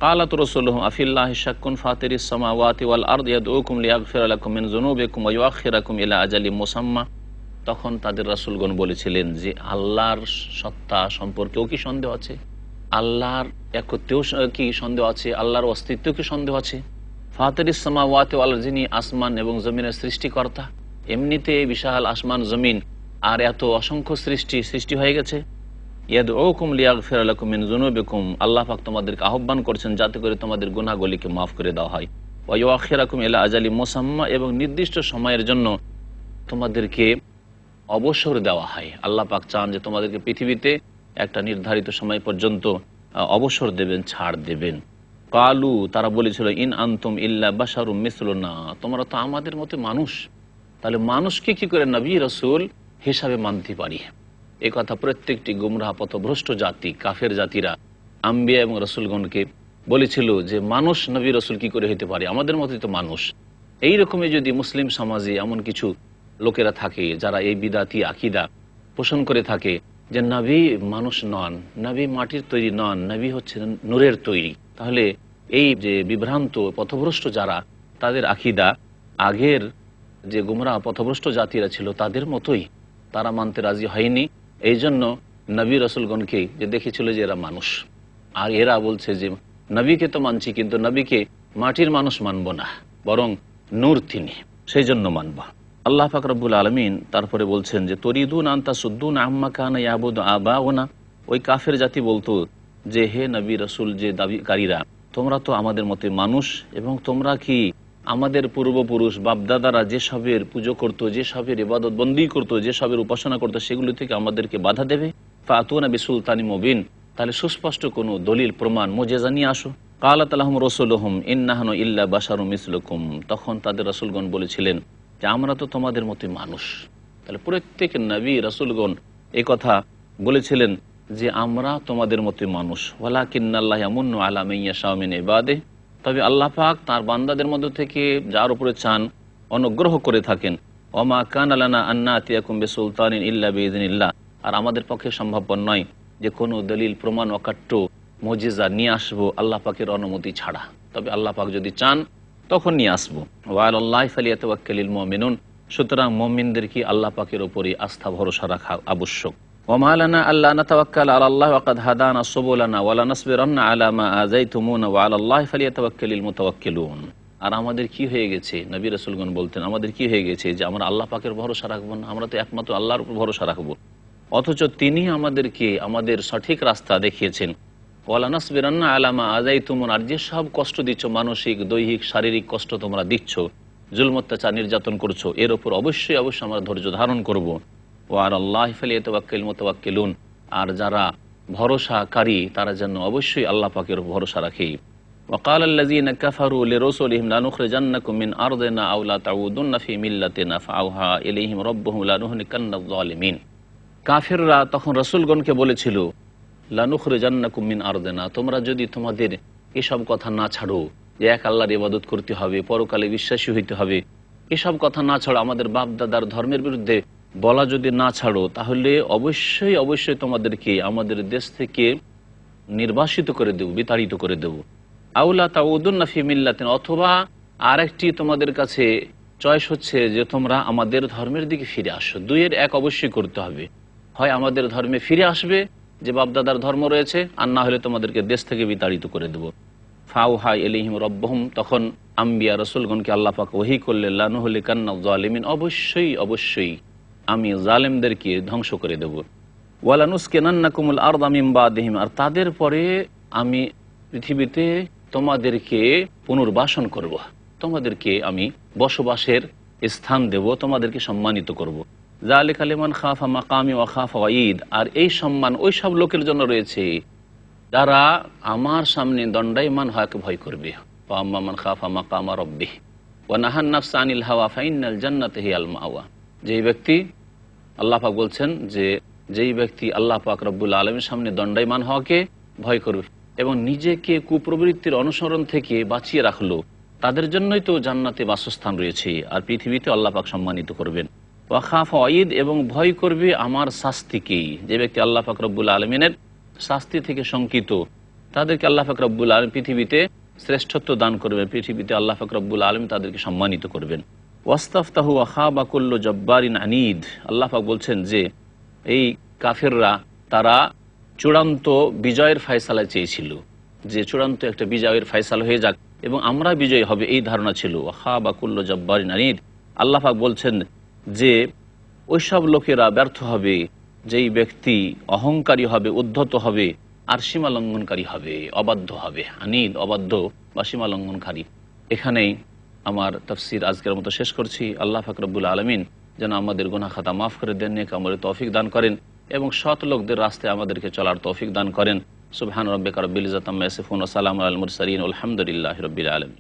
কালাত রাসূলুহুম আফিল্লাহি শাক্কুন ফাতিরিস সামাওয়াতি ওয়াল আরদি ইয়াদউকুম লিয়াগফিরা লাকুম মিন যুনুবিকুম ওয়া ইউআখিরাকুম ইলা আজালিম মুসাম্মা, তখন তাদের রাসূলগণ বলেছিলেন যে আল্লাহর সত্তা সম্পর্কেও কি সন্দেহ আছে, আল্লাহর একত্বেও কি সন্দেহ আছে, আল্লাহর অস্তিত্বেও কি সন্দেহ আছে। ফাতিরিস সামাওয়াতি ওয়াল, যিনি আসমান এবং জমিনের সৃষ্টিকর্তা, এমনিতে বিশাল আসমান জমিন আর এত অসংখ্য সৃষ্টি হয়ে গেছে। ইয়াদউকুম লিয়াগফিরা লাকুম মিন যুনুবিকুম, আল্লাহ পাক তোমাদেরকে আহ্বান করছেন যাতে করে তোমাদের গুনাহগুলিকে মাফ করে দেওয়া হয়। ওয়া ইউআখিরাকুম ইলা আজালিম মুসাম্মা, এবং নির্দিষ্ট সময়ের জন্য তোমাদেরকে অবসর দেওয়া হয়। আল্লাহ পাক চান যে তোমাদেরকে পৃথিবীতে একটা নির্ধারিত সময় পর্যন্ত অবসর দেবেন, ছাড় দেবেন। কালু, তারা বলেছিল ইন আনতুম ইল্লা বাশারুম মিসলুনা, তোমরা তো আমাদের মতো মানুষ, তাহলে মানুষকে কি করে নবী রাসূল হিসাবে মানতে পারি। এই কথা প্রত্যেকটি গুমরাহ পথভ্রষ্ট জাতি, কাফের জাতিরা আম্বিয়া এবং রসুলগণকে বলেছিল যে মানুষ নবী রসুল কি করে হতে পারে, আমাদের মতোই তো মানুষ। এই রকমই যদি মুসলিম সমাজে এমন কিছু লোকেরা থাকে যারা এই বিদাতি আকিদা পোষণ করে থাকে যে নবী মানুষ নন, নবী মাটির তৈরি নন, নবী হচ্ছে নূরের তৈরি, তাহলে এই যে বিভ্রান্ত পথভ্রষ্ট যারা, তাদের আকিদা আগের যে গুমরাহ পথভ্রষ্ট জাতিরা ছিল তাদের মতোই, তারা মানতে রাজি হয়নি। এই জন্য নবী রসুলগণকে যে দেখেছিল যে এরা মানুষ, আর এরা বলছে যে নবীকে তো মানছি কিন্তু নবীকে মাটির মানুষ মানব না, বরং নূর তিনি, সেই জন্য মানব। আল্লাহ পাক রব্বুল আলামিন তারপরে বলছেন যে তরিদুন আনতা সুদ্দুন আম্মা কানা ইয়াবুদু আবাউনা, ওই কাফের জাতি বলতো যে হে নবী রসুল যে দাবিকারীরা, তোমরা তো আমাদের মতে মানুষ এবং তোমরা কি আমাদের পূর্বপুরুষ বাপদাদারা যেসবের পুজো করতো, যেসবের ইবাদত বন্দী করতো, যেসবের উপাসনা করতো, সেগুলি থেকে আমাদেরকে বাধা দেবে। ফাতুনা বিসুলতানি মুবিন, তাহলে সুস্পষ্ট কোনো দলিল প্রমাণ মুজিজা নিয়ে আসো। কালাত লাহুম রাসূলুহুম ইন্নাহানু ইল্লা বাশারুম মিসলুকুম, তখন তাদের রাসূলগণ বলেছিলেন যে আমরা তো তোমাদের মতোই মানুষ। তাহলে প্রত্যেক নবী রাসূলগণ এই কথা বলেছিলেন যে আমরা তোমাদের মতোই মানুষ। ওয়ালাকিন্নাল্লাহ ইয়ামুন্নু আলা মান ইয়াশাউ মিন ইবাদিহি, তবে আল্লাহ পাক তার বান্দাদের মধ্যে থেকে যার উপরে চান অনুগ্রহ করে থাকেন। ওমা কানা লানা আন নাতিয়াকুম বিসুলতানিন ইল্লা বিইذনিল্লাহ, আর আমাদের পক্ষে সম্ভবপর নয় যে কোনো দলিল প্রমাণ অকাট্য মুজিজা নিয়ে আসবো আল্লাহ পাকের অনুমতি ছাড়া, তবে আল্লাহ পাক যদি চান তখন নিয়ে আসবো। ওয়া আলাল্লাহি ফালিয়াতাওয়াক্কালিল মুমিনুন, সুতরাং মুমিনদের কি আল্লাহ পাকের উপরই আস্থা ভরসা রাখা আবশ্যক। ওমা লানা আল্লা নাতাওয়াক্কালা আলাল্লাহি ওয়া কাদ হাদানা সুবুলানা ওয়া লানাসবিরান্না আলা মা আযাইতুমুনা ওয়া আলাল্লাহি ফালিয়াতাওয়াক্কালিল মুতাওয়াক্কিলুন, আর আমাদের কি হয়ে গেছে, নবী রাসূলগণ বলতেন আমাদের কি হয়ে গেছে যে আমরা আল্লাহ পাকের ভরসা রাখবো না, আমরা তো একমাত্র আল্লাহর উপর ভরসা রাখবো, অথচ তিনি আমাদেরকে আমাদের সঠিক রাস্তা দেখিয়েছেন। ওয়া লানাসবিরান্না আলা মা আযাইতুমুন, আর যে সব কষ্ট দিচ্ছ, মানসিক দৈহিক শারীরিক কষ্ট তোমরা দিচ্ছ, জুলম অত্যাচার নির্যাতন করছো, এর উপর অবশ্যই আমরা ধৈর্য ধারণ করবো। ওয়া আলাল্লাহি ফালিয়াতাওয়াক্কালিল মুতাওয়াক্কিলুন, আর যারা ভরসাকারী তারা যেন অবশ্যই আল্লাহ পাকের ভরসা রাখে। ওয়াকাল আল্লাযীনা কাফারু লিরাসূলিহিম লানুখরিজান্নাকুম মিন আরদিনা আও লা তাউদুন্না ফি মিল্লাতিনা ফাআওহা ইলাইহিম রাব্বুহুম লানুহলিকান্নায যালিমিন, কাফেররা তখন রাসূলগণকে বলেছিল লানুখরিজান্নাকুম মিন আরদিনা, তোমরা যদি তোমাদের এসব কথা না ছাড়ো যে এক আল্লাহর ইবাদত করতে হবে, পরকালে বিশ্বাসী হইতে হবে, এসব কথা না ছাড়ো, আমাদের বাপ দাদার ধর্মের বিরুদ্ধে বলা যদি না ছাড়ো, তাহলে অবশ্যই অবশ্যই তোমাদেরকে আমাদের দেশ থেকে নির্বাসিত করে দেব, বিতাড়িত করে দেব। আউলা তাউদুন্না ফি মিল্লাতিন, অথবা আরেকটি তোমাদের কাছে চয়েস হচ্ছে যে তোমরা আমাদের ধর্মের দিকে ফিরে আসো। দুইয়ের এক অবশ্যই করতে হবে, হয় আমাদের ধর্মে ফিরে আসবে যে বাপদাদার ধর্ম রয়েছে, আর না হলে তোমাদেরকে দেশ থেকে বিতাড়িত করে দেব। ফাউহা ইলাইহিম রব্বুহুম, তখন আম্বিয়া রসুলগণকে আল্লাহ পাক ওহী করলেন, লানুহলিকান্না যালিমিন, অবশ্যই অবশ্যই আমি জালেমদেরকে ধ্বংস করে দেব। ওয়ালানুসকিনান্নাকুমুল আরদা মিন বাদিহিম, আর তাদের পরে আমি পৃথিবীতে তোমাদেরকে পুনর্বাসন করব, তোমাদেরকে আমি বসবাসের স্থান দেব, তোমাদেরকে সম্মানিত করব। যালিকা লিমান খাফা মাকামি ওয়া খাফা ওয়াঈদ, আর এই সম্মান ওই সব লোকের জন্য রয়েছে যারা আমার সামনে দণ্ডায়মান হওয়াকে ভয় করবে। ওয়া আম্মা মান খাফা মাকামা রাব্বিহি ওয়া নাহান নাফসা আনিল হাওয়া ফাইন্নাল জান্নাতা হিয়াল মাওয়া। যেই ব্যক্তি, আল্লাহ পাক বলছেন যে যেই ব্যক্তি আল্লাহ পাক রব্বুল আলামিনের সামনে দণ্ডায়মান হওয়াকে ভয় করবে এবং নিজেকে কুপ্রবৃত্তির অনুসরণ থেকে বাঁচিয়ে রাখলো, তাদের জন্যই তো জান্নাতে বাসস্থান রয়েছে, আর পৃথিবীতে আল্লাহ পাক সম্মানিত করবেন। ওয়া খাফা ওয়াঈদ, এবং ভয় করবে আমার শাস্তিকেই। যে ব্যক্তি আল্লাহ পাক রব্বুল আলামিনের শাস্তি থেকে শঙ্কিত, তাদেরকে আল্লাহ পাক রব্বুল আলামিন পৃথিবীতে শ্রেষ্ঠত্ব দান করবেন, পৃথিবীতে আল্লাহ পাক রব্বুল আলামিন তাদেরকে সম্মানিত করবেন। ওয়াস্তাফতাহু ওয়া খাবা কুল্লু জব্বারিন আনিদ, আল্লাহ পাক বলছেন যে এই কাফেররা তারা চূড়ান্ত বিজয়ের ফয়সালা চেয়েছিল, যে চূড়ান্ত একটা বিজয়ের ফয়সালা হয়ে যাক এবং আমরা বিজয়ী হবে, এই ধারণা ছিল। ওয়া খাবা কুল্লু জব্বারিন আনিদ, আল্লাহ পাক বলছেন যে ওইসব লোকেরা ব্যর্থ হবে যেই ব্যক্তি অহংকারী হবে, উদ্ধত হবে, আর সীমা লঙ্ঘনকারী হবে, অবাধ্য হবে। আনিদ অবাধ্য বা সীমা লঙ্ঘনকারী। এখানেই আমার তাফসীর আজকের মতো শেষ করছি। আল্লাহ পাক রব্বুল আলামিন যেন আমাদের গুনাহ খাতা মাফ করে দেন, নেক আমলের তৌফিক দান করেন এবং সৎ লোকদের রাস্তায় আমাদেরকে চলার তৌফিক দান করেন। সুবহান রাব্বিকা রাব্বিল ইজ্জাতি আম্মা ইয়াসিফুন ওয়া সালামুন আলাল মুরসালিন ওয়া আলহামদুলিল্লাহি রাব্বিল আলামিন।